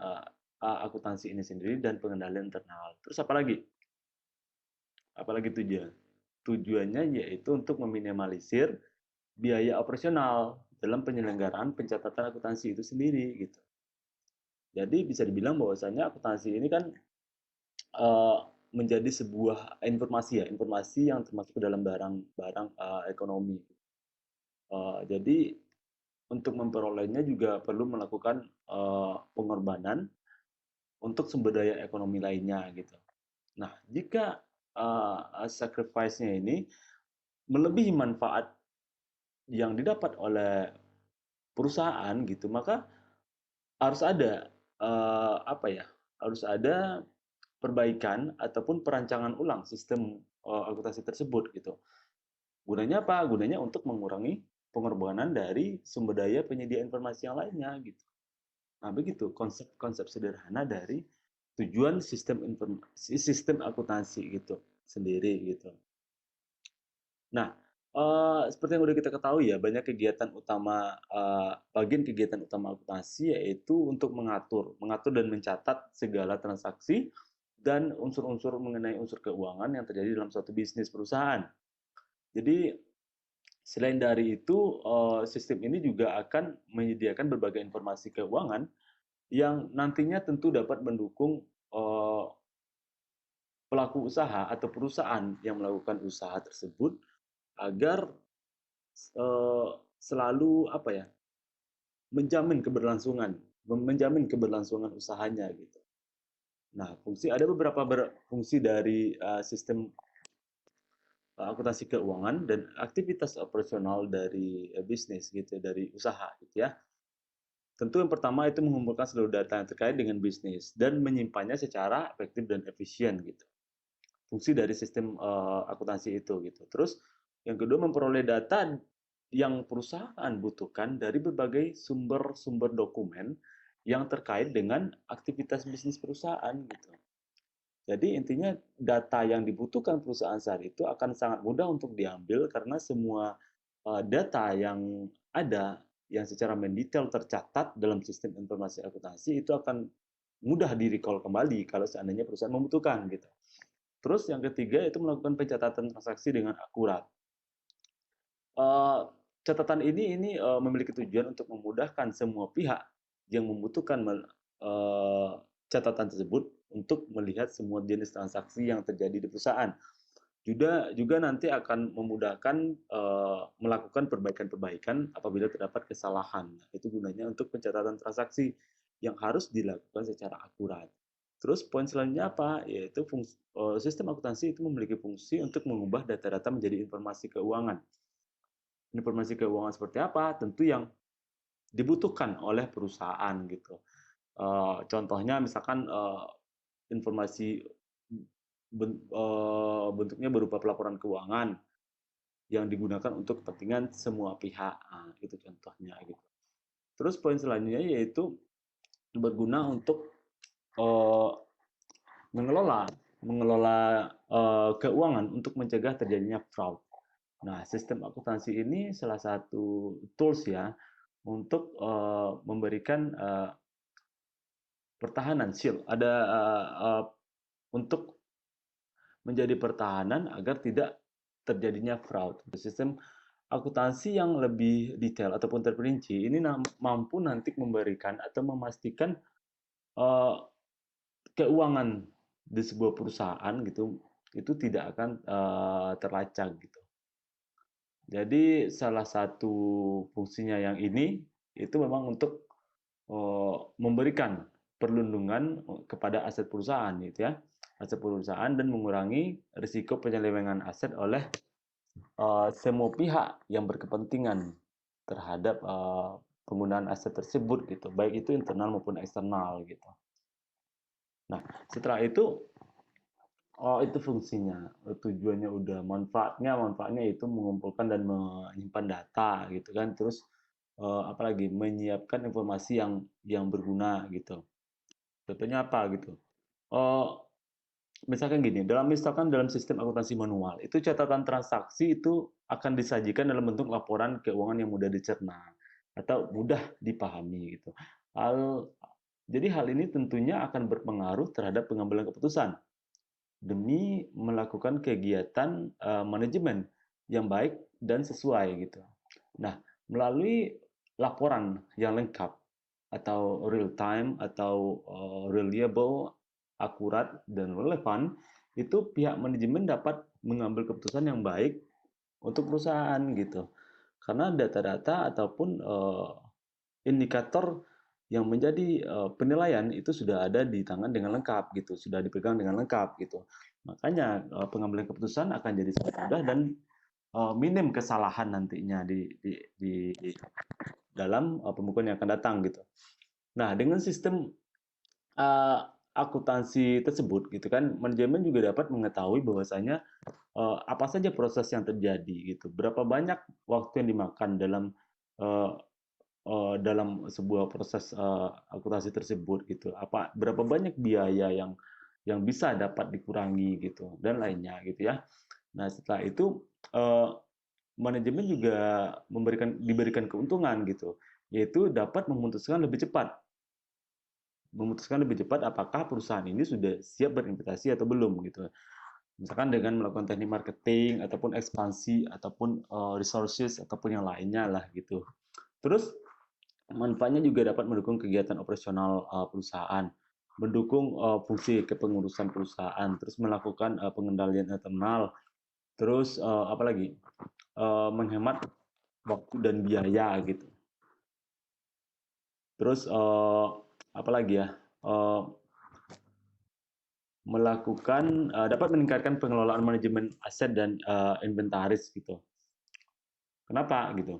akuntansi ini sendiri dan pengendalian internal. Terus apa lagi? Apalagi tujuannya yaitu untuk meminimalisir biaya operasional dalam penyelenggaraan pencatatan akuntansi itu sendiri gitu. Jadi bisa dibilang bahwasanya akuntansi ini kan menjadi sebuah informasi yang termasuk ke dalam barang ekonomi. Jadi untuk memperolehnya juga perlu melakukan pengorbanan untuk sumber daya ekonomi lainnya gitu. Nah, jika sacrifice-nya ini melebihi manfaat yang didapat oleh perusahaan gitu, maka harus ada harus ada perbaikan ataupun perancangan ulang sistem akuntansi tersebut gitu. Gunanya apa? Gunanya untuk mengurangi pengorbanan dari sumber daya penyedia informasi yang lainnya gitu. Nah, begitu konsep sederhana dari tujuan sistem akuntansi gitu sendiri gitu. Nah, seperti yang udah kita ketahui ya, banyak kegiatan utama bagian kegiatan utama akuntansi yaitu untuk mengatur dan mencatat segala transaksi dan unsur-unsur mengenai unsur keuangan yang terjadi dalam suatu bisnis perusahaan. Jadi selain dari itu, sistem ini juga akan menyediakan berbagai informasi keuangan yang nantinya tentu dapat mendukung pelaku usaha atau perusahaan yang melakukan usaha tersebut agar selalu menjamin keberlangsungan usahanya gitu. Nah, ada beberapa fungsi dari sistem akuntansi keuangan dan aktivitas operasional dari bisnis gitu, dari usaha gitu ya. Tentu yang pertama itu mengumpulkan seluruh data yang terkait dengan bisnis dan menyimpannya secara efektif dan efisien gitu. Fungsi dari sistem akuntansi itu gitu. Terus yang kedua memperoleh data yang perusahaan butuhkan dari berbagai sumber dokumen yang terkait dengan aktivitas bisnis perusahaan gitu. Jadi intinya data yang dibutuhkan perusahaan saat itu akan sangat mudah untuk diambil karena semua data yang ada yang secara mendetail tercatat dalam sistem informasi akuntansi itu akan mudah di-recall kembali kalau seandainya perusahaan membutuhkan gitu. Terus yang ketiga itu melakukan pencatatan transaksi dengan akurat. Catatan ini memiliki tujuan untuk memudahkan semua pihak yang membutuhkan catatan tersebut untuk melihat semua jenis transaksi yang terjadi di perusahaan. Juga nanti akan memudahkan melakukan perbaikan-perbaikan apabila terdapat kesalahan. Itu gunanya untuk pencatatan transaksi yang harus dilakukan secara akurat. Terus poin selanjutnya apa? Yaitu sistem akuntansi itu memiliki fungsi untuk mengubah data-data menjadi informasi keuangan. Informasi keuangan seperti apa? Tentu yang dibutuhkan oleh perusahaan gitu. Contohnya misalkan informasi bentuknya berupa pelaporan keuangan yang digunakan untuk kepentingan semua pihak. Nah, itu contohnya gitu. Terus poin selanjutnya yaitu berguna untuk mengelola keuangan untuk mencegah terjadinya fraud. Nah, sistem akuntansi ini salah satu tools ya untuk memberikan pertahanan, shield, ada untuk menjadi pertahanan agar tidak terjadinya fraud. Sistem akuntansi yang lebih detail ataupun terperinci ini mampu nanti memberikan atau memastikan keuangan di sebuah perusahaan gitu itu tidak akan terlacak gitu. Jadi salah satu fungsinya yang ini itu memang untuk memberikan perlindungan kepada aset perusahaan gitu ya, aset perusahaan, dan mengurangi risiko penyelewengan aset oleh semua pihak yang berkepentingan terhadap penggunaan aset tersebut gitu, baik itu internal maupun eksternal gitu. Nah, setelah itu fungsinya, tujuannya udah, manfaatnya itu mengumpulkan dan menyimpan data gitu kan, terus apalagi menyiapkan informasi yang berguna gitu. Contohnya apa gitu? Misalkan dalam sistem akuntansi manual, itu catatan transaksi itu akan disajikan dalam bentuk laporan keuangan yang mudah dicerna atau mudah dipahami gitu. Jadi hal ini tentunya akan berpengaruh terhadap pengambilan keputusan demi melakukan kegiatan manajemen yang baik dan sesuai gitu. Nah, melalui laporan yang lengkap atau real time atau reliable, akurat dan relevan, itu pihak manajemen dapat mengambil keputusan yang baik untuk perusahaan gitu. Karena data-data ataupun indikator yang menjadi penilaian itu sudah ada di tangan dengan lengkap gitu, sudah dipegang dengan lengkap gitu. Makanya pengambilan keputusan akan jadi sangat mudah dan minim kesalahan nantinya di dalam pembukuan yang akan datang gitu. Nah, dengan sistem akuntansi tersebut gitu kan, manajemen juga dapat mengetahui bahwasanya apa saja proses yang terjadi gitu, berapa banyak waktu yang dimakan dalam sebuah proses akuntansi tersebut gitu, berapa banyak biaya yang bisa dapat dikurangi gitu dan lainnya gitu ya. Nah, setelah itu manajemen juga diberikan keuntungan gitu, yaitu dapat memutuskan lebih cepat apakah perusahaan ini sudah siap berinvestasi atau belum gitu. Misalkan dengan melakukan teknik marketing ataupun ekspansi ataupun resources ataupun yang lainnya lah gitu. Terus manfaatnya juga dapat mendukung kegiatan operasional perusahaan, mendukung fungsi kepengurusan perusahaan, terus melakukan pengendalian internal, terus apalagi menghemat waktu dan biaya gitu. Terus apalagi ya, dapat meningkatkan pengelolaan manajemen aset dan inventaris gitu. Kenapa gitu?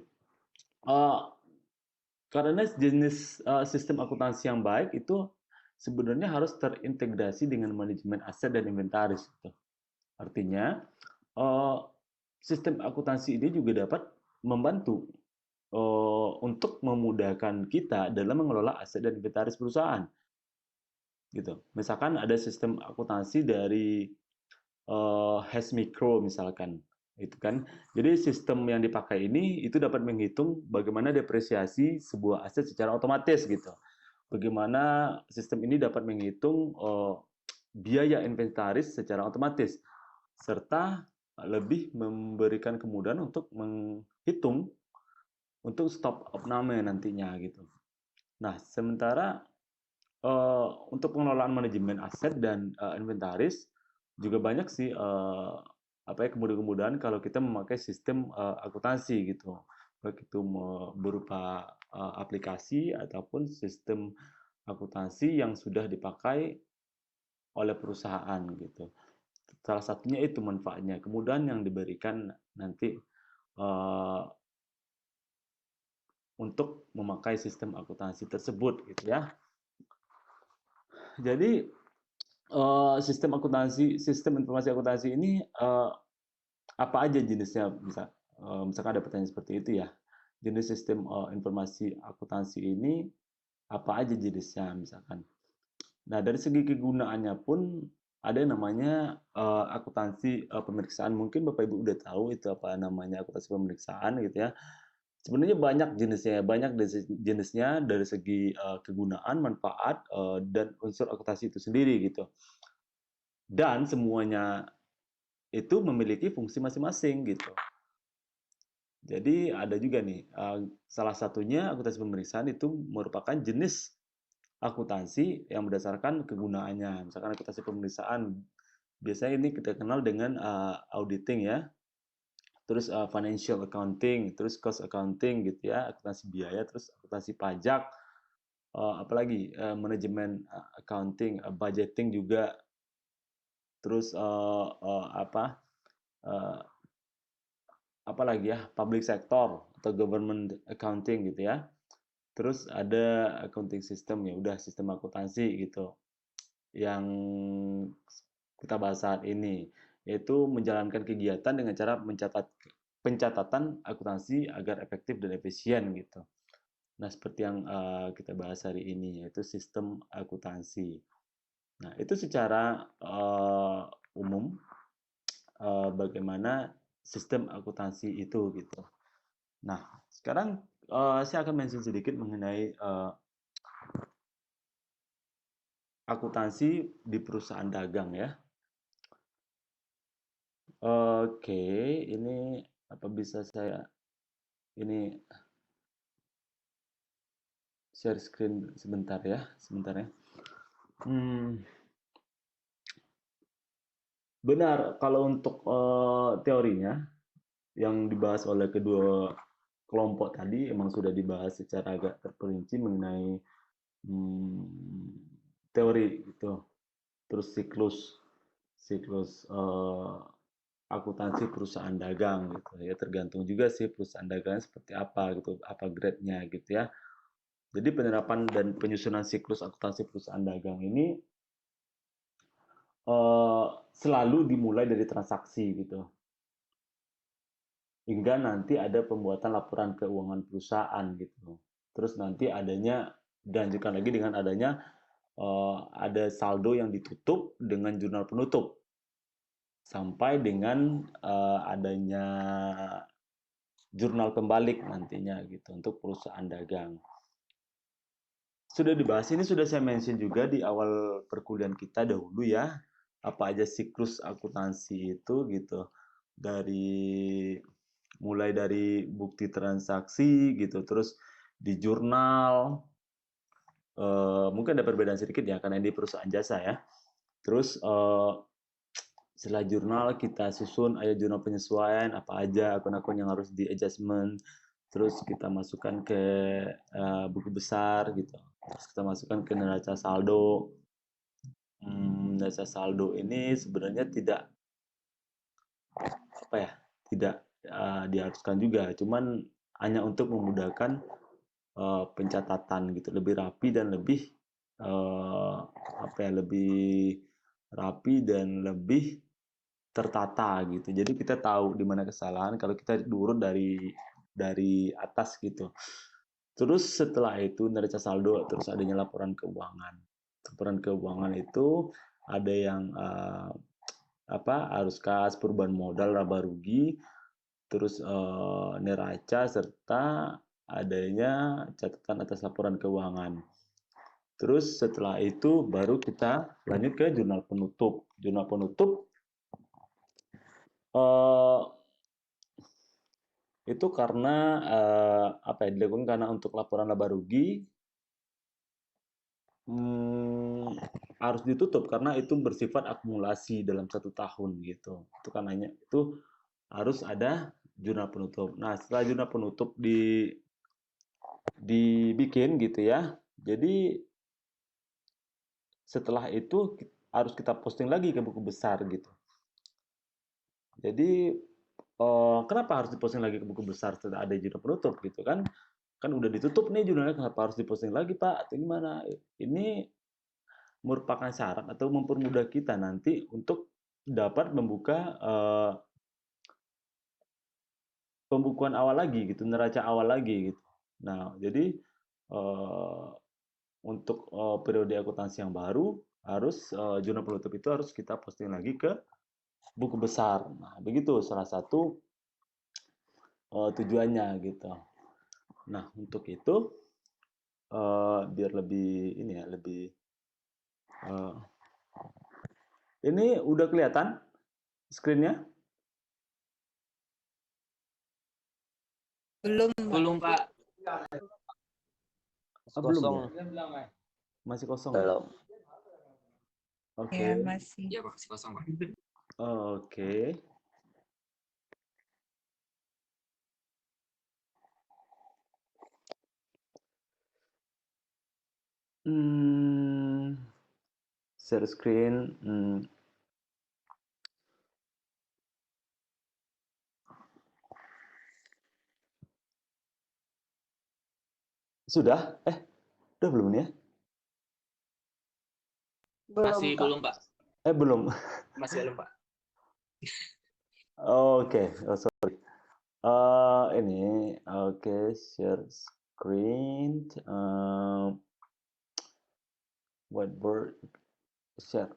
Karena jenis sistem akuntansi yang baik itu sebenarnya harus terintegrasi dengan manajemen aset dan inventaris gitu. Artinya sistem akuntansi ini juga dapat membantu untuk memudahkan kita dalam mengelola aset dan inventaris perusahaan. Gitu. Misalkan ada sistem akuntansi dari Has Micro misalkan, itu kan. Jadi sistem yang dipakai ini itu dapat menghitung bagaimana depresiasi sebuah aset secara otomatis gitu. Bagaimana sistem ini dapat menghitung biaya inventaris secara otomatis serta lebih memberikan kemudahan untuk menghitung untuk stop opname nantinya gitu. Nah, sementara untuk pengelolaan manajemen aset dan inventaris juga banyak sih kemudahan-kemudahan kalau kita memakai sistem akuntansi gitu, baik itu berupa aplikasi ataupun sistem akuntansi yang sudah dipakai oleh perusahaan gitu. Salah satunya itu manfaatnya, kemudahan yang diberikan nanti untuk memakai sistem akuntansi tersebut gitu ya. Jadi sistem informasi akuntansi ini apa aja jenisnya? Misalkan ada pertanyaan seperti itu ya. Jenis sistem informasi akuntansi ini apa aja jenisnya misalkan. Nah, dari segi kegunaannya pun ada yang namanya akuntansi pemeriksaan. Mungkin Bapak Ibu udah tahu itu apa namanya akuntansi pemeriksaan gitu ya. Sebenarnya banyak jenisnya dari segi kegunaan, manfaat, dan unsur akuntansi itu sendiri gitu. Dan semuanya itu memiliki fungsi masing-masing gitu. Jadi ada juga nih, salah satunya akuntansi pemeriksaan itu merupakan jenis akuntansi yang berdasarkan kegunaannya. Misalkan akuntansi pemeriksaan, biasanya ini kita kenal dengan auditing ya, terus financial accounting, terus cost accounting gitu ya, akuntansi biaya, terus akuntansi pajak, apalagi manajemen accounting, budgeting juga, terus apalagi ya, public sector atau government accounting gitu ya. Terus ada accounting system, ya udah sistem akuntansi gitu yang kita bahas saat ini, yaitu menjalankan kegiatan dengan cara pencatatan akuntansi agar efektif dan efisien gitu. Nah, seperti yang kita bahas hari ini, yaitu sistem akuntansi. Nah, itu secara umum bagaimana sistem akuntansi itu gitu. Nah, sekarang saya akan mention sedikit mengenai akuntansi di perusahaan dagang ya. Oke, ini apa bisa saya ini share screen sebentar ya. Benar, kalau untuk teorinya yang dibahas oleh kedua kelompok tadi emang sudah dibahas secara agak terperinci mengenai teori gitu. Terus siklus akuntansi perusahaan dagang gitu ya, tergantung juga sih perusahaan dagang seperti apa gitu, apa grade-nya gitu ya. Jadi penerapan dan penyusunan siklus akuntansi perusahaan dagang ini selalu dimulai dari transaksi gitu, hingga nanti ada pembuatan laporan keuangan perusahaan gitu. Terus nanti adanya, dilanjutkan lagi dengan adanya ada saldo yang ditutup dengan jurnal penutup, sampai dengan adanya jurnal pembalik nantinya gitu untuk perusahaan dagang. Sudah dibahas, ini sudah saya mention juga di awal perkuliahan kita dahulu ya, apa aja siklus akuntansi itu gitu, mulai dari bukti transaksi gitu, terus di jurnal, mungkin ada perbedaan sedikit ya karena ini perusahaan jasa ya. Terus setelah jurnal kita susun ada jurnal penyesuaian apa aja akun-akun yang harus di adjustment, terus kita masukkan ke buku besar gitu, terus kita masukkan ke neraca saldo. Neraca saldo ini sebenarnya tidak diharuskan juga, cuman hanya untuk memudahkan pencatatan gitu, lebih rapi dan lebih lebih tertata gitu. Jadi kita tahu di mana kesalahan kalau kita diurut dari atas gitu. Terus setelah itu neraca saldo, terus adanya laporan keuangan. Laporan keuangan itu ada yang arus kas, perubahan modal, laba rugi, terus neraca serta adanya catatan atas laporan keuangan. Terus setelah itu baru kita lanjut ke jurnal penutup. Jurnal penutup itu karena dilakukan karena untuk laporan laba rugi harus ditutup karena itu bersifat akumulasi dalam 1 tahun gitu. Itu kan hanya itu harus ada jurnal penutup. Nah, setelah jurnal penutup dibikin gitu ya. Jadi setelah itu harus kita posting lagi ke buku besar gitu. Jadi kenapa harus diposting lagi ke buku besar setelah ada jurnal penutup gitu kan? Kan udah ditutup nih jurnalnya, kenapa harus diposting lagi Pak? Atau gimana? Ini merupakan syarat atau mempermudah kita nanti untuk dapat membuka pembukuan awal lagi gitu, neraca awal lagi gitu. Nah, jadi untuk periode akuntansi yang baru harus jurnal penutup itu harus kita posting lagi ke buku besar. Nah, begitu salah satu tujuannya gitu. Nah, untuk itu biar lebih ini ya, lebih ini udah kelihatan screen-nya? Belum, Belum, Pak. Belum ya? Masih kosong ya? Belum. Oke. ya masih. Iya, Pak, masih kosong, Pak. Oke. Share screen. Sudah? Udah belum nih ya? Masih belum, Pak. Belum. Masih belum, Pak. Oke, oh, sorry. Ini, oke, share screen, whiteboard, share.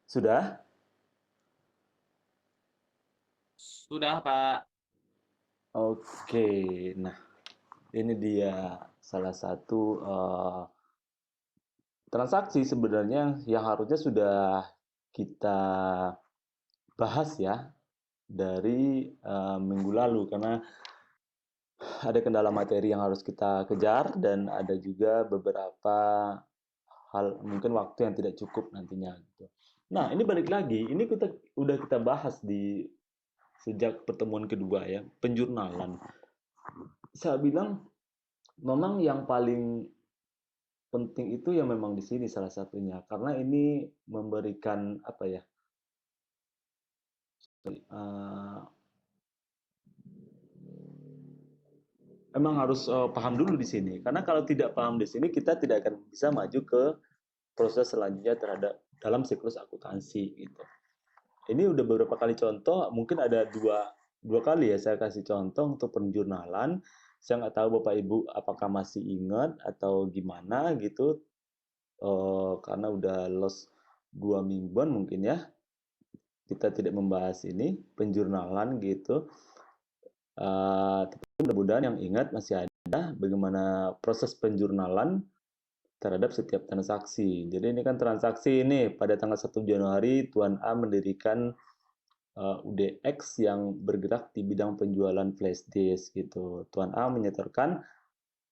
Sudah? Sudah, Pak. Oke, nah ini dia salah satu transaksi sebenarnya yang harusnya sudah kita bahas ya dari minggu lalu karena ada kendala materi yang harus kita kejar dan ada juga beberapa hal mungkin waktu yang tidak cukup nantinya gitu. Nah, ini balik lagi, ini udah kita bahas di sejak pertemuan kedua ya, penjurnalan. Saya bilang memang yang paling penting itu ya memang di sini salah satunya karena ini memberikan apa ya? Emang harus paham dulu di sini karena kalau tidak paham di sini kita tidak akan bisa maju ke proses selanjutnya terhadap dalam siklus akuntansi gitu. Ini udah beberapa kali contoh, mungkin ada dua kali ya saya kasih contoh untuk penjurnalan. Saya nggak tahu Bapak Ibu apakah masih ingat atau gimana gitu, karena udah lost 2 mingguan mungkin ya. Kita tidak membahas ini penjurnalan gitu. Tapi mudah-mudahan yang ingat masih ada bagaimana proses penjurnalan terhadap setiap transaksi. Jadi ini kan transaksi ini pada tanggal 1 Januari Tuan A mendirikan UDX yang bergerak di bidang penjualan flash disk gitu. Tuan A menyetorkan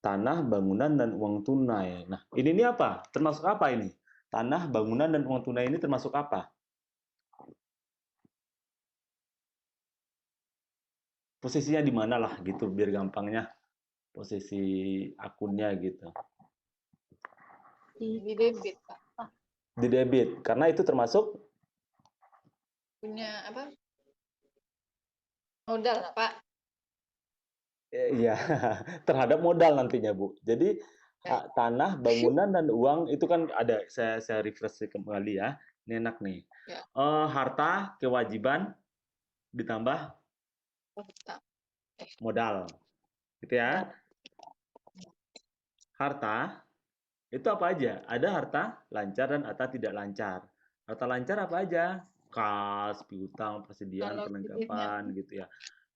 tanah, bangunan, dan uang tunai. Nah, ini apa? Termasuk apa ini? Tanah, bangunan, dan uang tunai ini termasuk apa? Posisinya di mana lah gitu, biar gampangnya posisi akunnya gitu. Di debit, Pak. Di debit, karena itu termasuk Punya apa? Modal, Pak. Iya, terhadap modal nantinya, Bu. Jadi tanah, bangunan, dan uang itu kan ada. Saya refresh kembali ya. Ini enak nih. Ya. Harta, kewajiban, ditambah modal, gitu ya. Harta itu apa aja? Ada harta lancar dan harta tidak lancar. Harta lancar apa aja? Kas, piutang, persediaan, perlengkapan, gitu ya.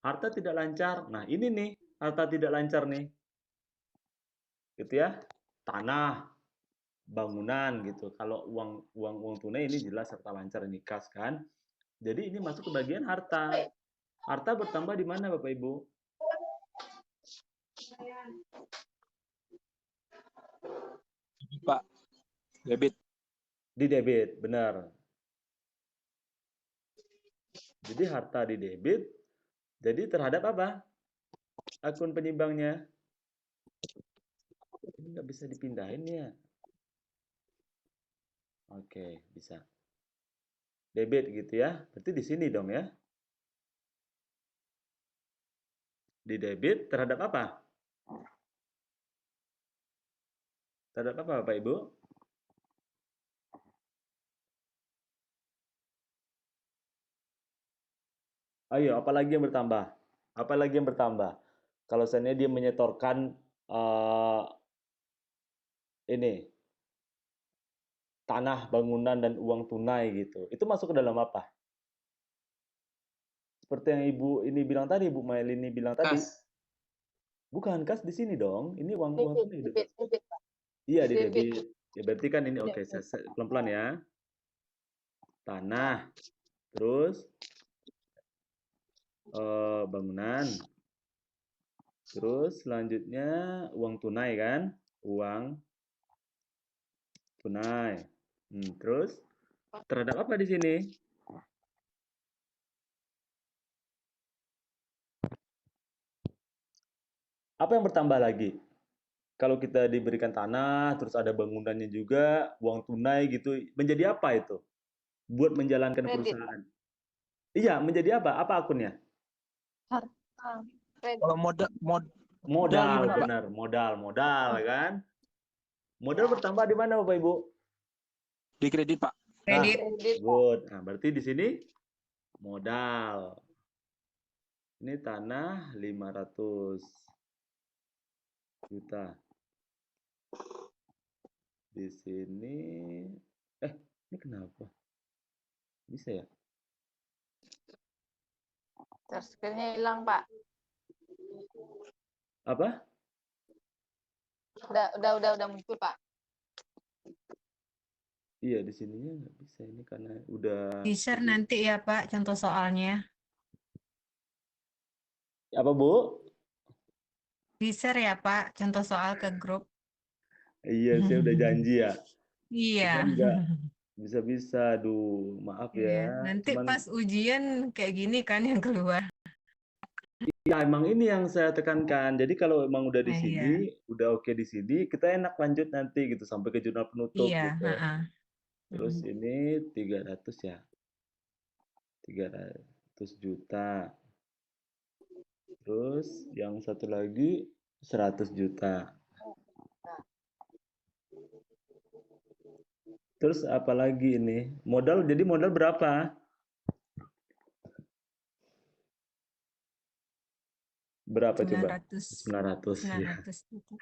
Harta tidak lancar. Nah, ini nih harta tidak lancar nih. Gitu ya. Tanah, bangunan gitu. Kalau uang tunai ini jelas harta lancar ini kas kan. Jadi ini masuk ke bagian harta. Harta bertambah di mana Bapak Ibu? Pak, debit. Di debit, benar. Jadi harta di debit. Jadi terhadap apa? Akun penyimbangnya. Ini nggak bisa dipindahin ya. Oke, bisa. Debit gitu ya. Berarti di sini dong ya. Di debit terhadap apa? Terhadap apa Bapak Ibu? Ayo, apalagi yang bertambah? Apalagi yang bertambah? Kalau seandainya dia menyetorkan ini tanah, bangunan, dan uang tunai gitu. Itu masuk ke dalam apa? Seperti yang Ibu ini bilang tadi, Bu Mailini bilang tadi. Kas. Bukan, kas di sini dong. Ini uang tunai. Debit, Pak. Iya, di Debit. debit. Ya berarti kan ini oke, saya pelan-pelan ya. Tanah, terus bangunan, terus selanjutnya uang tunai kan, uang tunai. Terus terhadap apa di sini? Apa yang bertambah lagi? Kalau kita diberikan tanah, terus ada bangunannya juga, uang tunai gitu, menjadi apa itu? Buat menjalankan Kredit. perusahaan. Iya, menjadi apa? Apa akunnya? Kalau modal Modal, gimana, Pak? benar. Modal kan? Modal bertambah di mana, Bapak Ibu? Di kredit, Pak. Kredit. Good. Nah, berarti di sini modal. Ini tanah 500 juta. Di sini, ini kenapa? Bisa ya? Screen-nya hilang, Pak. Apa? Udah muncul, Pak. Iya, di sininya nggak bisa ini karena udah. Di-share nanti ya Pak contoh soalnya. Apa, Bu? Di-share ya Pak contoh soal ke grup. Iya, saya udah janji ya. Iya. Cuman nggak bisa-bisa, aduh, maaf Iya. ya. Nanti Cuman pas ujian kayak gini kan yang keluar. ya emang ini yang saya tekankan. Jadi kalau emang udah di Nah, sini, iya. udah oke di sini, kita enak lanjut nanti gitu sampai ke jurnal penutup Iya, gitu. heeh. Terus ini 300 ya. 300 juta. Terus yang satu lagi 100 juta. Terus apa lagi ini? Modal, jadi modal berapa? Berapa coba? 900 ya. 900 juta.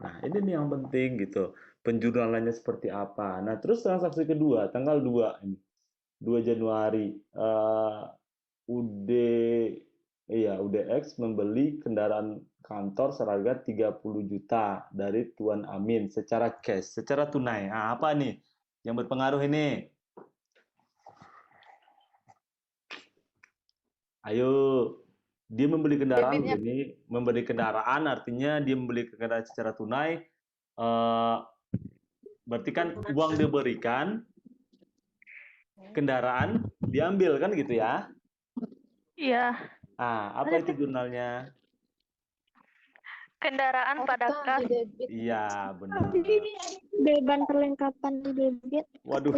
Nah, ini nih yang penting gitu. Penjurnalannya seperti apa. Nah, terus transaksi kedua, tanggal 2 ini. 2 Januari. UDX membeli kendaraan kantor seharga 30 juta dari Tuan Amin secara cash, secara tunai. Nah, apa nih yang berpengaruh ini? Ayo, dia membeli kendaraan ini, membeli kendaraan artinya dia membeli kendaraan secara tunai. Berarti kan uang diberikan, kendaraan diambil kan gitu ya? Iya. Apa itu jurnalnya? Kendaraan pada kas. Iya, benar. Beban perlengkapan di debit. Waduh.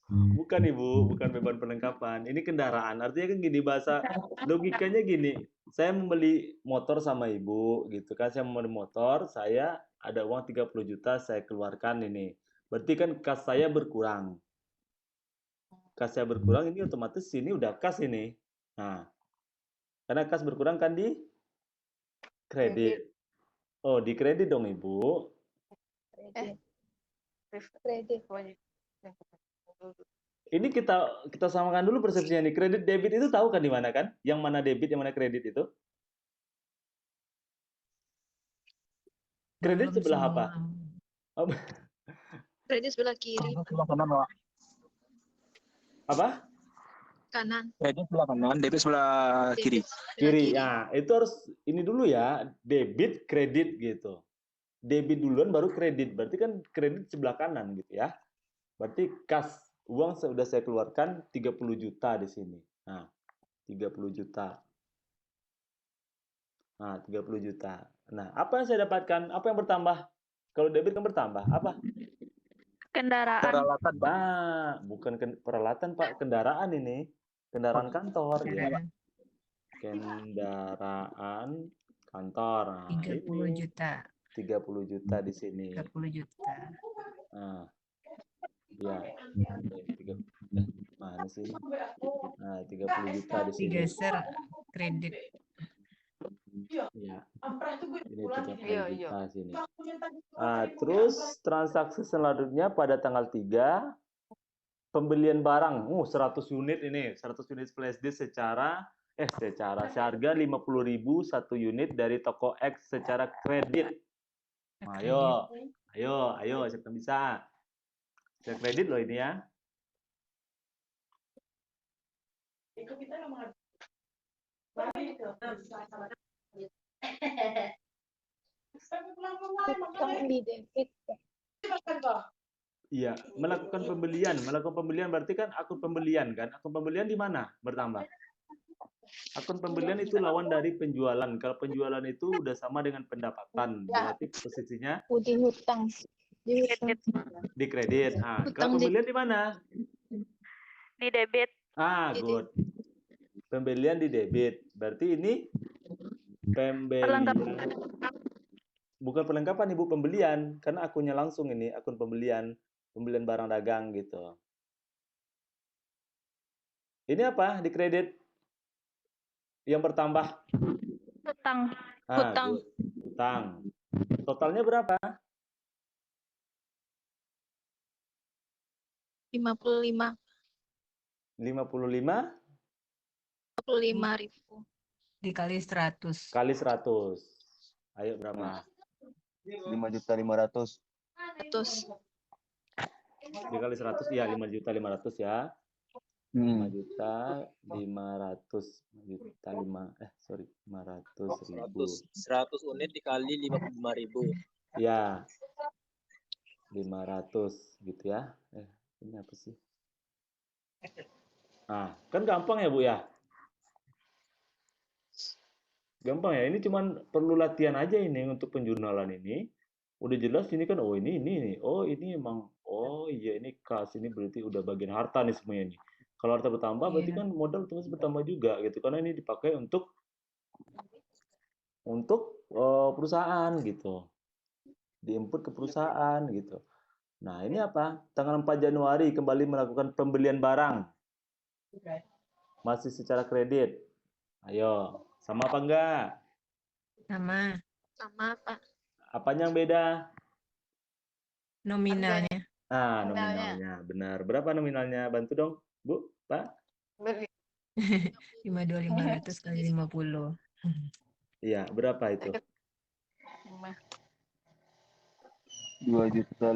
Bukan Ibu, bukan beban perlengkapan. Ini kendaraan. Artinya kan gini, bahasa logikanya gini. Saya membeli motor sama Ibu gitu kan. Saya membeli motor, saya ada uang 30 juta saya keluarkan ini. Berarti kan kas saya berkurang. Kas saya berkurang, ini otomatis sini udah kas ini. Nah, karena kas berkurang kan di kredit. Oh, di kredit dong Ibu. Kredit. Ini kita samakan dulu persepsinya nih. Kredit debit itu tahu kan di mana kan? Yang mana debit, yang mana kredit itu? Kredit sebelah apa? Kredit sebelah kiri. Sebelah kanan, Pak. Apa? Kanan. Kredit sebelah kanan, debit sebelah kiri. Kiri. Ya, itu harus ini dulu ya, debit, kredit gitu. Debit duluan baru kredit. Berarti kan kredit sebelah kanan gitu ya. Berarti kas uang sudah saya keluarkan 30 juta di sini. Nah, 30 juta. Nah, 30 juta. Nah, apa yang saya dapatkan? Apa yang bertambah? Kalau debit kan bertambah. Apa? Kendaraan. Peralatan, Pak. Nah, bukan peralatan, Pak. Kendaraan ini. Kendaraan kantor. Ya. Kendaraan kantor. Nah, 30 juta. 30 juta di sini. 30 juta. Nah, ya. Mana sih? Nah, 30 juta di sini. Digeser kredit. Iya. Ini 30 Iya, iya. juta sini. Terus transaksi selanjutnya pada tanggal 3 pembelian barang. 100 unit ini, 100 unit flash disk seharga 50.000 satu unit dari toko X secara kredit. Ayo, siapa yang bisa? Secara kredit loh ini ya. Utang di debit. Iya, melakukan pembelian berarti kan akun pembelian kan? Akun pembelian di mana bertambah? Akun pembelian itu lawan dari penjualan. Kalau penjualan itu udah sama dengan pendapatan, berarti posisinya Di hutang. Di hutang. di kredit. Hutang Kalau di- pembelian di mana? Di debit. Good. Pembelian di debit. Berarti ini pembelian. Bukan perlengkapan Ibu, pembelian. Karena akunnya langsung ini, akun pembelian barang dagang gitu. Ini apa di kredit? Yang bertambah? Hutang. Hutang. Good. Hutang. Totalnya berapa? 55. 55 55.000. Dikali 100. kali 100. Ayo berapa? 5.500.000. 100. Dikali 100 ya 5.500.000 ya. 100 unit dikali 55.000. Ya. 500 gitu ya. Ini apa sih? Kan gampang ya, Bu ya? Gampang ya. Ini cuman perlu latihan aja ini untuk penjurnalan ini. Udah jelas ini kan, ini. Oh, ini emang, iya ini kas, ini berarti udah bagian harta nih semuanya nih. Kalau harta bertambah berarti kan modal terus bertambah juga gitu. Karena ini dipakai untuk perusahaan gitu. Diinput ke perusahaan gitu. Nah, ini apa? Tanggal 4 Januari kembali melakukan pembelian barang. Masih secara kredit. Ayo, sama apa enggak? Sama. Sama, Pak. Apanya yang beda? Nominalnya. Nominalnya. Benar. Berapa nominalnya? Bantu dong, Bu, Pak. 52.500 kali 50. Iya, berapa itu? 2 juta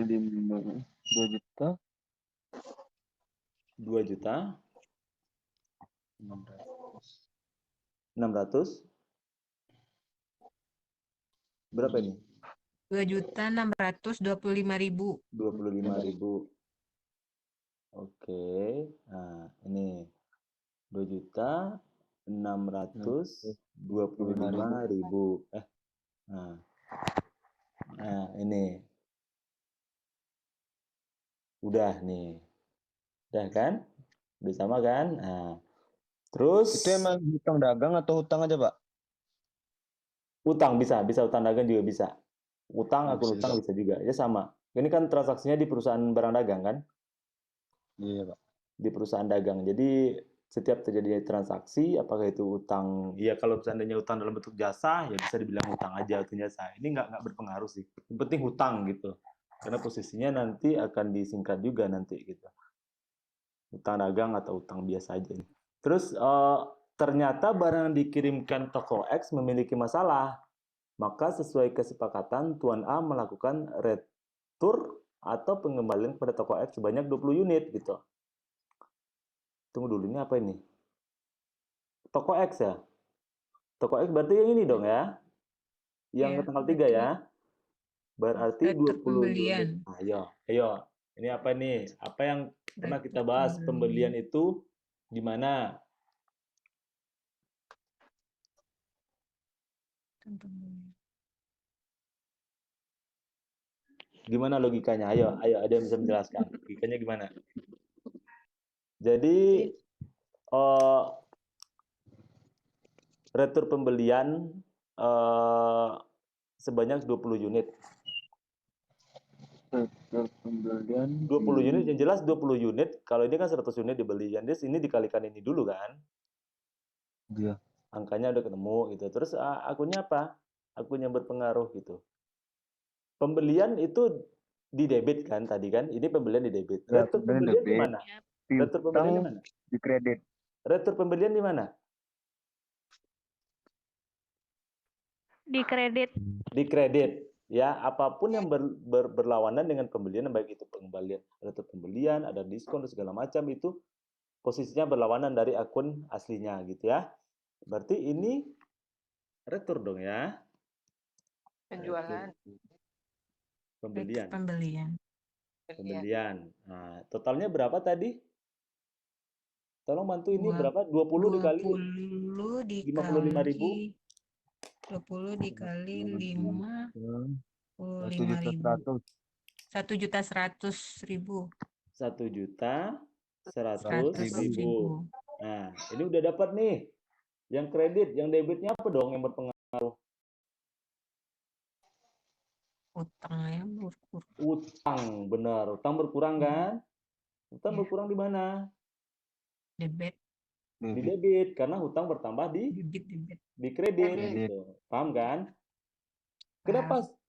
2 juta 600. Berapa ini? 2.625.000. 25.000. Oke. Nah, ini 2.625.000. Nah, ini. Udah nih. Udah kan? Udah sama kan? Terus Itu emang hutang dagang atau hutang aja, Pak? utang bisa utang dagang juga bisa. Akun Bisa utang juga. bisa juga. Ya sama. Ini kan transaksinya di perusahaan barang dagang kan? Iya, Pak. Di perusahaan dagang. Jadi setiap terjadi transaksi, apakah itu utang, ya kalau seandainya utang dalam bentuk jasa, ya bisa dibilang utang aja atau jasa. Ini nggak berpengaruh sih. Yang penting hutang gitu. Karena posisinya nanti akan disingkat juga nanti gitu. Utang dagang atau utang biasa aja. Terus ternyata barang yang dikirimkan toko X memiliki masalah. Maka sesuai kesepakatan, Tuan A melakukan retur atau pengembalian kepada toko X sebanyak 20 unit gitu. Tunggu dulu, ini apa ini? Toko X ya? Toko X berarti yang ini dong ya? Yang tanggal 3 ya? Berarti 20 unit. Ayo. Ini apa nih? Apa yang pernah kita bahas pembelian itu di mana? Gimana logikanya? Ayo, ada yang bisa menjelaskan. Logikanya gimana? Jadi retur pembelian sebanyak 20 unit. Retur pembelian 20 unit yang jelas 20 unit. Kalau ini kan 100 unit dibeli. Jadi ini dikalikan ini dulu kan? Iya. angkanya udah ketemu gitu. Terus akunnya apa? Akun yang berpengaruh gitu. Pembelian itu di debit kan tadi kan? Ini pembelian di debit. Ya, Retur pembelian pembelian di debit. mana? Retur pembelian di Piutang mana? di kredit. Retur pembelian di mana? Di kredit. Di kredit. Ya, apapun yang berlawanan dengan pembelian, baik itu pengembalian, retur pembelian, ada diskon dan segala macam, itu posisinya berlawanan dari akun aslinya gitu ya. Berarti ini retur dong ya. Penjualan. Pembelian. Pembelian. Pembelian. Nah, totalnya berapa tadi? Tolong bantu ini berapa? 20 dikali 20 55.000. 20 dikali 5 1.100.000. 1.100.000. 1.100.000. Nah, ini udah dapat nih. Yang kredit, yang debitnya apa dong yang berpengaruh? Utangnya berkurang. Utang, benar. Utang berkurang kan? Utang berkurang di mana? Debit. Di debit, karena hutang bertambah di kredit. Gitu. Paham kan?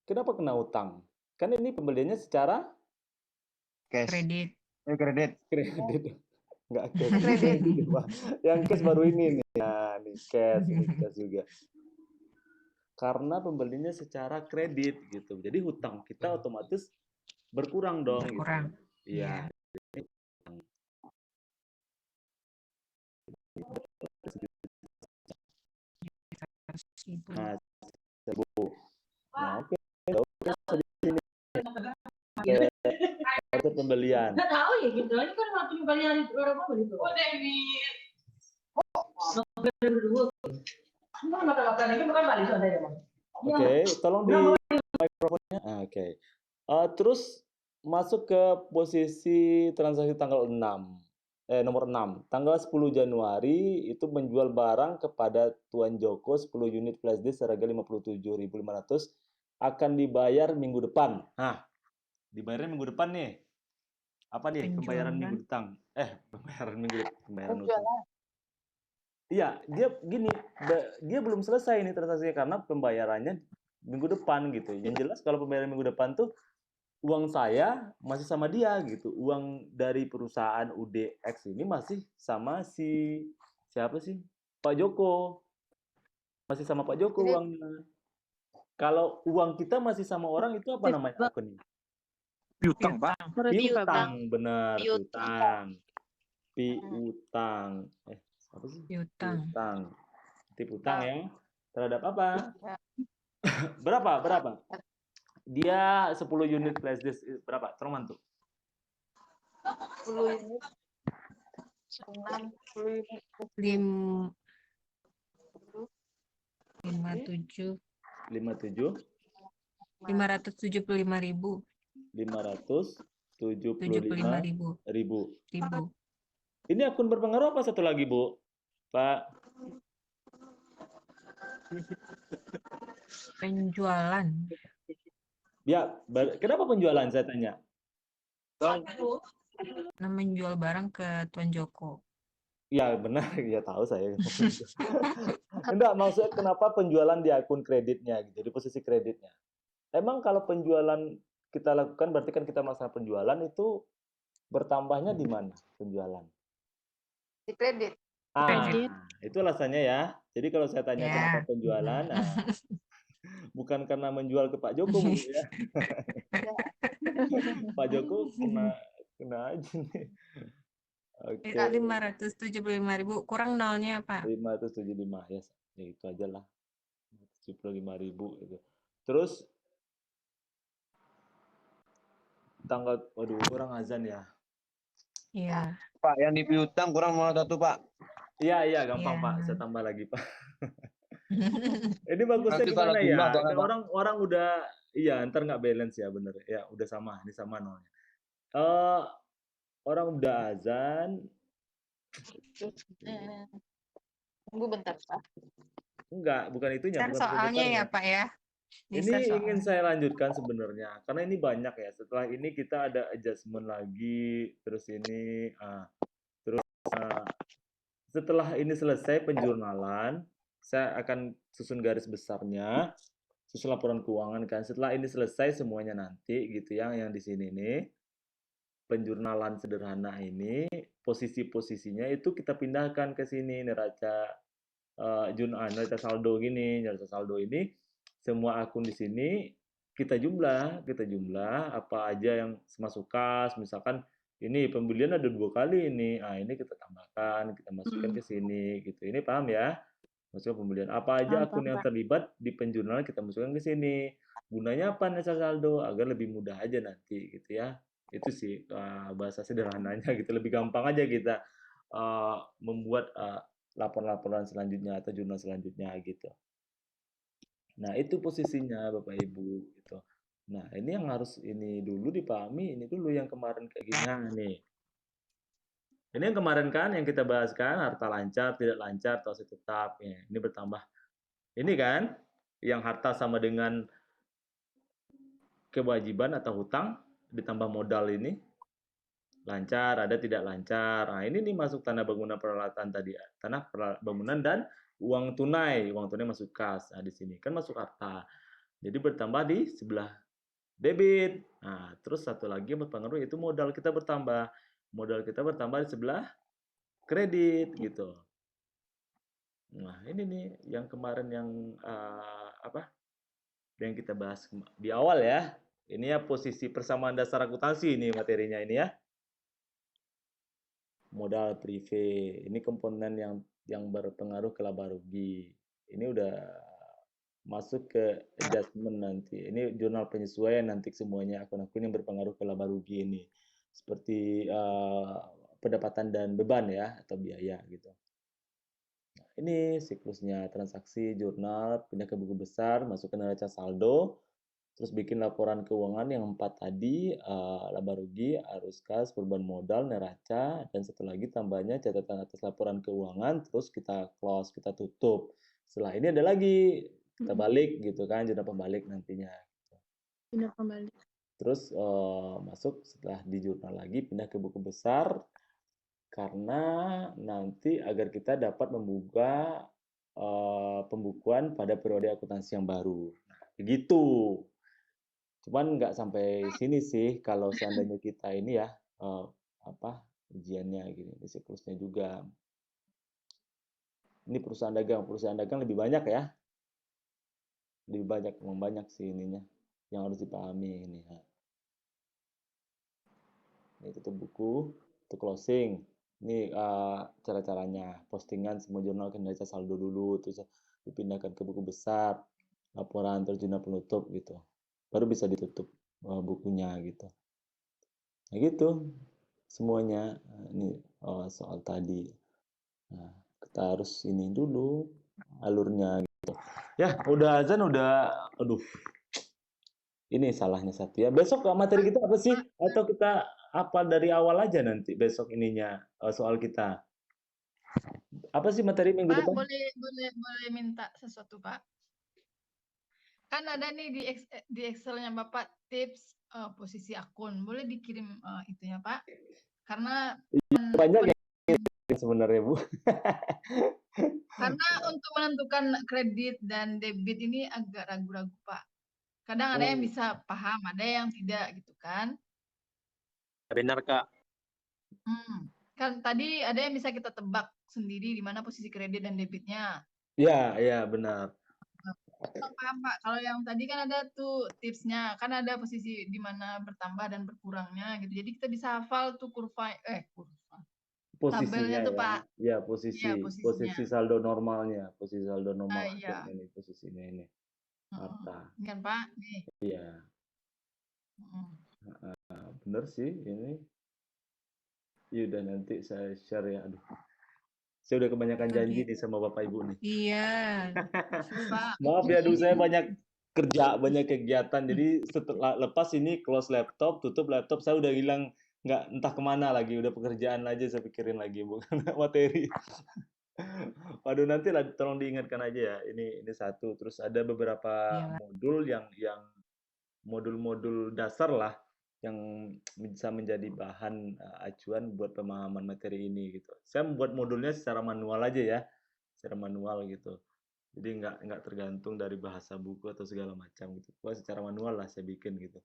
Kenapa kena utang? Kan ini pembeliannya secara Cash. Kredit. Kredit. Kredit. Enggak cash. Kredit. Yang cash baru ini nih. Nah, nih cash, ini cash juga. Karena pembeliannya secara kredit gitu. Jadi hutang kita otomatis berkurang dong. Berkurang. Gitu. Iya. Nah, oke. Oke. Pembelian. Nggak tahu ya gitu. Ini kan waktu pembelian orang apa gitu. Oh, Dewi. Oke, tolong di mikrofonnya. Oke. Terus masuk ke posisi transaksi tanggal 6. Nomor 6. Tanggal 10 Januari itu menjual barang kepada Tuan Joko 10 unit flash disk seharga 57.500 akan dibayar minggu depan. Nah, dibayarnya minggu depan nih. Apa nih pembayaran minggu depan? Pembayaran minggu depan. Pembayaran utang. Iya, dia belum selesai nih transaksinya karena pembayarannya minggu depan gitu. Yang jelas kalau pembayaran minggu depan tuh uang saya masih sama dia gitu. Uang dari perusahaan UDX ini masih sama siapa sih? Pak Joko. Masih sama Pak Joko uangnya. Kalau uang kita masih sama orang itu apa namanya akunnya? Piutang, Pak. Piutang, benar, piutang. Piutang. Apa sih? Piutang. Piutang ya. Terhadap apa? Berapa? Dia 10 unit flash disk berapa? Tolong bantu. 10 unit. 57. 575.000. 575.000. Ini akun berpengaruh apa satu lagi, Bu? Pak? Penjualan. Ya, kenapa penjualan saya tanya? Menjual barang ke Tuan Joko. Ya, benar. Ya, tahu saya. Enggak, maksudnya kenapa penjualan di akun kreditnya gitu, di posisi kreditnya. Emang kalau penjualan kita lakukan berarti kan kita melaksanakan penjualan itu bertambahnya di mana penjualan? Di kredit. Itu alasannya ya. Jadi kalau saya tanya kenapa penjualan, bukan karena menjual ke Pak Joko, Bu, ya. Pak Joko kena aja nih. Oke. 575.000 kurang nolnya apa? 575 ya. Ya itu aja lah. 75.000 gitu. Terus waduh, kurang azan ya. Iya. Pak, yang di piutang kurang 1, Pak. Iya, gampang, Pak. Saya tambah lagi, Pak. Ini bagusnya gimana ya? Kan orang udah, ntar nggak balance ya, bener. Ya, udah sama. Ini sama nolnya. Orang udah azan. Tunggu bentar, Pak. Enggak, bukan itunya. Bukan soalnya ya, Pak ya. Ini ingin saya lanjutkan sebenarnya. Karena ini banyak ya. Setelah ini kita ada adjustment lagi. Terus ini, setelah ini selesai penjurnalan, saya akan susun garis besarnya, susun laporan keuangan kan. Setelah ini selesai semuanya nanti gitu yang di sini nih, penjurnalan sederhana ini, posisi-posisinya itu kita pindahkan ke sini neraca neraca saldo gini, neraca saldo ini semua akun di sini kita jumlah apa aja yang masuk kas, misalkan ini pembelian ada 2 kali ini, ini kita tambahkan, kita masukkan ke sini gitu. Ini paham ya? Maksudnya pembelian apa aja akun yang terlibat di penjurnalan kita masukkan ke sini. Gunanya apa neraca saldo? Agar lebih mudah aja nanti gitu ya. Itu sih bahasa sederhananya gitu, lebih gampang aja kita membuat laporan-laporan selanjutnya atau jurnal selanjutnya gitu. Nah, itu posisinya Bapak Ibu gitu. Nah, ini yang harus ini dulu dipahami, ini dulu yang kemarin kayak gini. Nah, nih. Ini yang kemarin kan yang kita bahas kan, harta lancar, tidak lancar, atau aset tetap. Ya, ini bertambah. Ini kan yang harta sama dengan kewajiban atau hutang ditambah modal ini lancar, ada tidak lancar. Nah, ini nih masuk tanah bangunan peralatan tadi, tanah bangunan dan uang tunai masuk kas. Nah, di sini kan masuk harta. Jadi bertambah di sebelah debit. Nah, terus satu lagi yang berpengaruh yaitu modal kita bertambah. Modal kita bertambah di sebelah kredit gitu. Nah, ini nih yang kemarin yang yang kita bahas di awal ya. Ini ya posisi persamaan dasar akuntansi ini materinya ini ya. Modal prive. Ini komponen yang berpengaruh ke laba rugi. Ini udah masuk ke adjustment nanti. Ini jurnal penyesuaian nanti semuanya akun-akun yang berpengaruh ke laba rugi ini. Seperti pendapatan dan beban ya atau biaya gitu. Nah, ini siklusnya transaksi jurnal pindah ke buku besar, masuk ke neraca saldo, terus bikin laporan keuangan yang 4 tadi, laba rugi, arus kas, perubahan modal, neraca, dan satu lagi tambahnya catatan atas laporan keuangan, terus kita close, kita tutup. Setelah ini ada lagi, kita balik gitu kan, jurnal pembalik nantinya. Jurnal pembalik. Terus masuk setelah di jurnal lagi, pindah ke buku besar, karena nanti agar kita dapat membuka pembukuan pada periode akuntansi yang baru. Nah, begitu. Cuman nggak sampai sini sih kalau seandainya kita ini ya ujiannya gini, di siklusnya juga. Ini perusahaan dagang lebih banyak ya, lebih banyak sih ininya yang harus dipahami ini. Ini tutup buku, itu closing. Ini cara-caranya postingan semua jurnal ke neraca saldo dulu, terus dipindahkan ke buku besar, laporan terjun penutup gitu. Baru bisa ditutup bukunya gitu. Nah gitu semuanya. Ini soal tadi. Nah, kita harus ini dulu alurnya gitu. Ya, udah azan aduh. Ini salahnya satu ya. Besok materi kita apa sih? Atau kita apa dari awal aja nanti besok ininya soal kita. Apa sih materi minggu Pak, depan? boleh minta sesuatu, Pak? Kan ada nih di Excel-nya Bapak tips posisi akun. Boleh dikirim itunya, Pak? Karena banyak yang sebenarnya, Bu. Karena untuk menentukan kredit dan debit ini agak ragu-ragu, Pak. Kadang ada yang bisa paham, ada yang tidak gitu kan. Benar, Kak. Kan tadi ada yang bisa kita tebak sendiri di mana posisi kredit dan debitnya. Iya, benar. Paham, Pak. Kalau yang tadi kan ada tuh tipsnya, kan ada posisi di mana bertambah dan berkurangnya gitu. Jadi kita bisa hafal tuh tabelnya tuh, Pak. Ya, posisi saldo normalnya, posisi saldo normal ini posisinya ini. Harta. Kan, Pak? Nih. Iya. Bener sih ini. Yaudah nanti saya share ya. Aduh. Saya udah kebanyakan janji nih sama Bapak Ibu nih. Iya. Maaf ya, saya banyak kerja, banyak kegiatan. Jadi setelah lepas ini close laptop, tutup laptop, saya udah hilang nggak entah kemana lagi, udah pekerjaan aja saya pikirin lagi, bukan materi. Waduh, nanti tolong diingatkan aja ya. Ini satu, terus ada beberapa modul yang modul-modul dasar lah yang bisa menjadi bahan acuan buat pemahaman materi ini gitu. Saya membuat modulnya secara manual aja ya, secara manual gitu. Jadi nggak tergantung dari bahasa buku atau segala macam gitu. Wah, secara manual lah saya bikin gitu.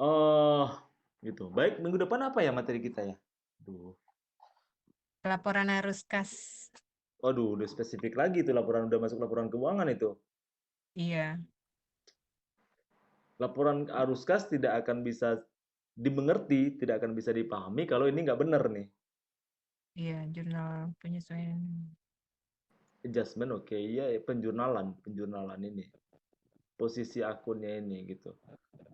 Oh, gitu. Baik, minggu depan apa ya materi kita ya? Aduh. Laporan arus kas. Waduh, udah spesifik lagi tuh laporan, udah masuk laporan keuangan itu. Iya. Laporan arus kas tidak akan bisa dimengerti, tidak akan bisa dipahami kalau ini nggak benar nih. Iya, jurnal penyesuaian. Adjustment oke, iya penjurnalan ini. Posisi akunnya ini gitu.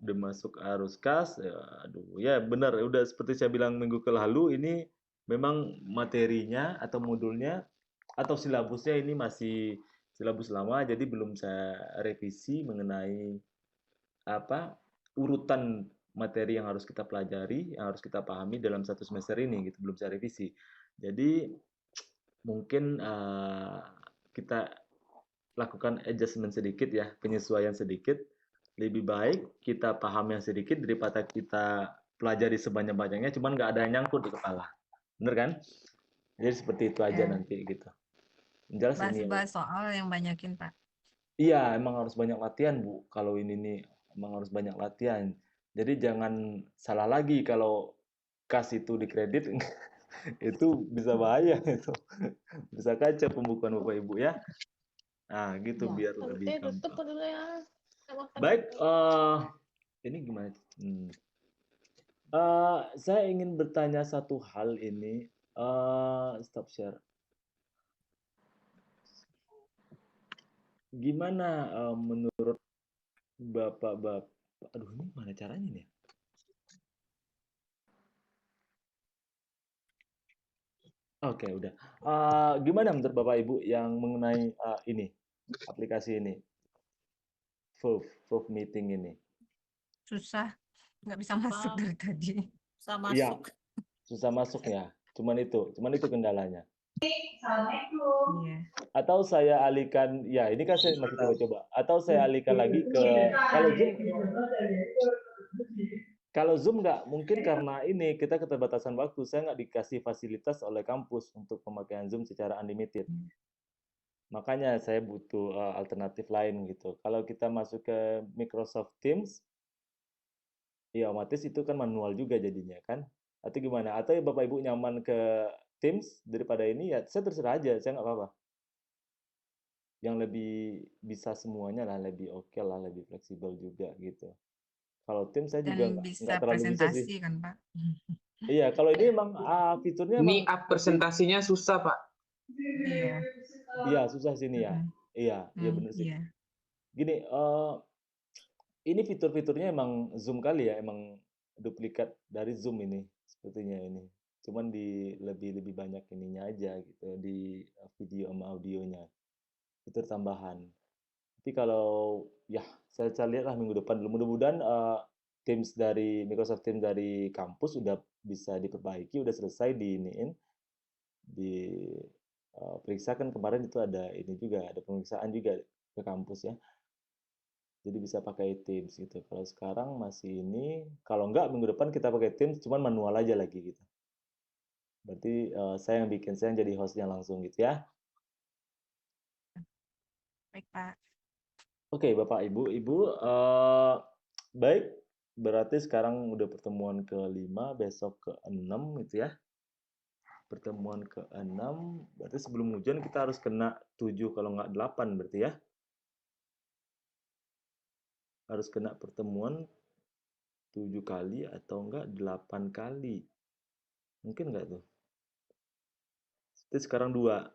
Udah masuk arus kas, ya, aduh ya benar, udah seperti saya bilang minggu lalu ini memang materinya atau modulnya atau silabusnya ini masih silabus lama, jadi belum saya revisi mengenai apa urutan materi yang harus kita pelajari, yang harus kita pahami dalam satu semester ini gitu, belum saya revisi. Jadi mungkin kita lakukan adjustment sedikit ya, penyesuaian sedikit. Lebih baik kita paham yang sedikit daripada kita pelajari sebanyak-banyaknya, cuman nggak ada yang nyangkut di kepala. Bener kan? Jadi seperti itu aja Ya, nanti gitu. Jelas ini ya. bahas-bahas soal yang banyakin, Pak. Iya, emang harus banyak latihan, Bu. Kalau ini nih, emang harus banyak latihan. Jadi jangan salah lagi kalau kas itu dikredit, itu bisa bahaya itu. Bisa kacau pembukuan Bapak Ibu ya. Nah, gitu biar lebih gampang. Baik, ini gimana? Saya ingin bertanya satu hal ini. Stop share. Gimana menurut Bapak-bapak? Aduh, ini mana caranya nih? Oke, udah. Gimana menurut Bapak Ibu yang mengenai ini, aplikasi ini, Valve Meeting ini? Susah, nggak bisa masuk dari tadi. Bisa Iya, masuk. susah masuk ya. Cuman itu kendalanya. Assalamualaikum. Iya. Atau saya alihkan, ya ini kan saya masih coba-coba. Atau saya alihkan lagi ke kalau Zoom nggak mungkin karena ini kita keterbatasan waktu. Saya nggak dikasih fasilitas oleh kampus untuk pemakaian Zoom secara unlimited. Makanya saya butuh alternatif lain gitu. Kalau kita masuk ke Microsoft Teams, ya otomatis itu kan manual juga jadinya kan. Atau gimana? Atau ya Bapak Ibu nyaman ke Teams daripada ini, ya saya terserah aja, saya nggak apa-apa. Yang lebih bisa semuanya lah, lebih oke lah, lebih fleksibel juga gitu. Kalau Teams saya juga Dan nggak bisa terlalu bisa sih. presentasi kan, Pak? Iya, kalau ini emang fiturnya Ini emang up presentasinya susah, Pak. Iya. iya susah sini ya. Iya, iya bener sih. Iya. Gini, ini fitur-fiturnya emang Zoom kali ya, emang duplikat dari Zoom ini sepertinya ini. Cuman di lebih banyak ininya aja gitu di video sama audionya. Fitur tambahan. Tapi kalau ya saya lihat lah minggu depan dulu. Mudah-mudahan Teams dari Microsoft Teams dari kampus udah bisa diperbaiki, udah selesai diiniin, periksa kan kemarin itu ada ini juga, ada pemeriksaan juga ke kampus ya. Jadi bisa pakai Teams gitu. Kalau sekarang masih ini, kalau enggak minggu depan kita pakai Teams, cuman manual aja lagi gitu. Berarti saya yang bikin, saya yang jadi hostnya langsung gitu ya. Baik, Pak. Oke, Bapak, Ibu, baik. Berarti sekarang udah pertemuan ke-5, besok ke-6 gitu ya. Pertemuan ke-6, berarti sebelum ujian kita harus kena 7 kalau nggak 8 berarti ya. Harus kena pertemuan 7 kali atau enggak 8 kali. Mungkin nggak tuh? Itu sekarang 2.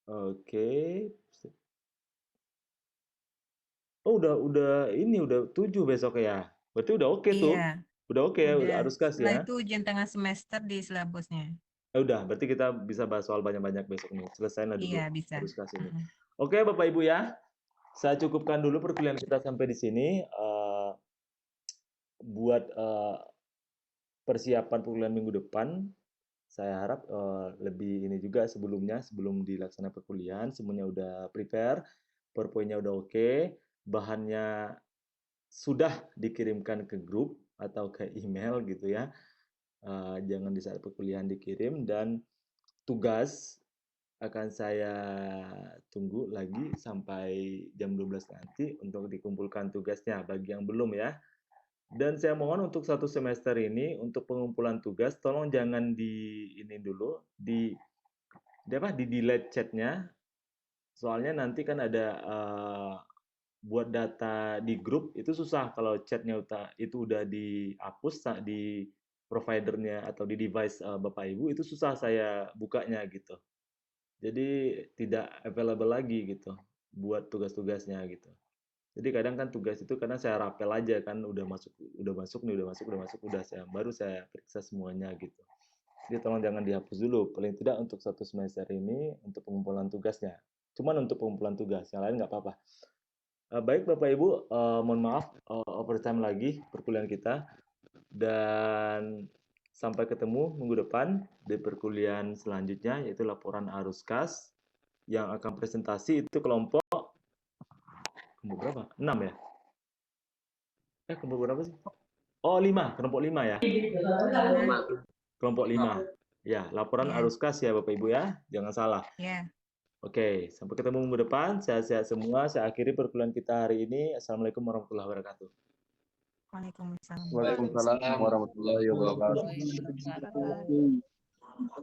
Oke. Oh, udah 7 besok ya. Berarti udah oke tuh. Iya. Udah oke ya, Udah. harus kas Setelah ya. itu ujian tengah semester di silabusnya. Udah, berarti kita bisa bahas soal banyak-banyak besok nih. Selesaiin lah dulu Iya, bisa. harus kas ini. Oke, Bapak Ibu ya. Saya cukupkan dulu perkuliahan kita sampai di sini. Buat persiapan perkuliahan minggu depan, saya harap lebih ini juga sebelumnya, sebelum dilaksanakan perkuliahan, semuanya udah prepare, PowerPoint-nya udah oke, bahannya sudah dikirimkan ke grup atau ke email gitu ya. Jangan di saat perkuliahan dikirim, dan tugas akan saya tunggu lagi sampai jam 12 nanti untuk dikumpulkan tugasnya bagi yang belum ya. Dan saya mohon untuk 1 semester ini untuk pengumpulan tugas tolong jangan di ini dulu di delete chatnya. Soalnya nanti kan ada buat data di grup itu susah kalau chatnya itu udah dihapus di providernya atau di device Bapak Ibu itu susah saya bukanya gitu. Jadi tidak available lagi gitu buat tugas-tugasnya gitu. Jadi kadang kan tugas itu karena saya rapel aja kan udah masuk udah baru saya periksa semuanya gitu. Jadi tolong jangan dihapus dulu, paling tidak untuk 1 semester ini untuk pengumpulan tugasnya. Cuman untuk pengumpulan tugas, yang lain nggak apa-apa. Baik Bapak Ibu, mohon maaf overtime lagi perkuliahan kita dan sampai ketemu minggu depan di perkuliahan selanjutnya yaitu laporan arus kas yang akan presentasi itu kelompok berapa? 6 ya? Kelompok berapa sih? Oh 5, kelompok 5 ya? Kelompok 5. Ya, laporan arus kas ya Bapak Ibu ya, jangan salah. Ya. Oke, sampai ketemu minggu depan. Sehat-sehat semua. Saya akhiri perkuliahan kita hari ini. Assalamualaikum warahmatullahi wabarakatuh. Waalaikumsalam. Waalaikumsalam warahmatullahi wabarakatuh. Waalaikumsalam.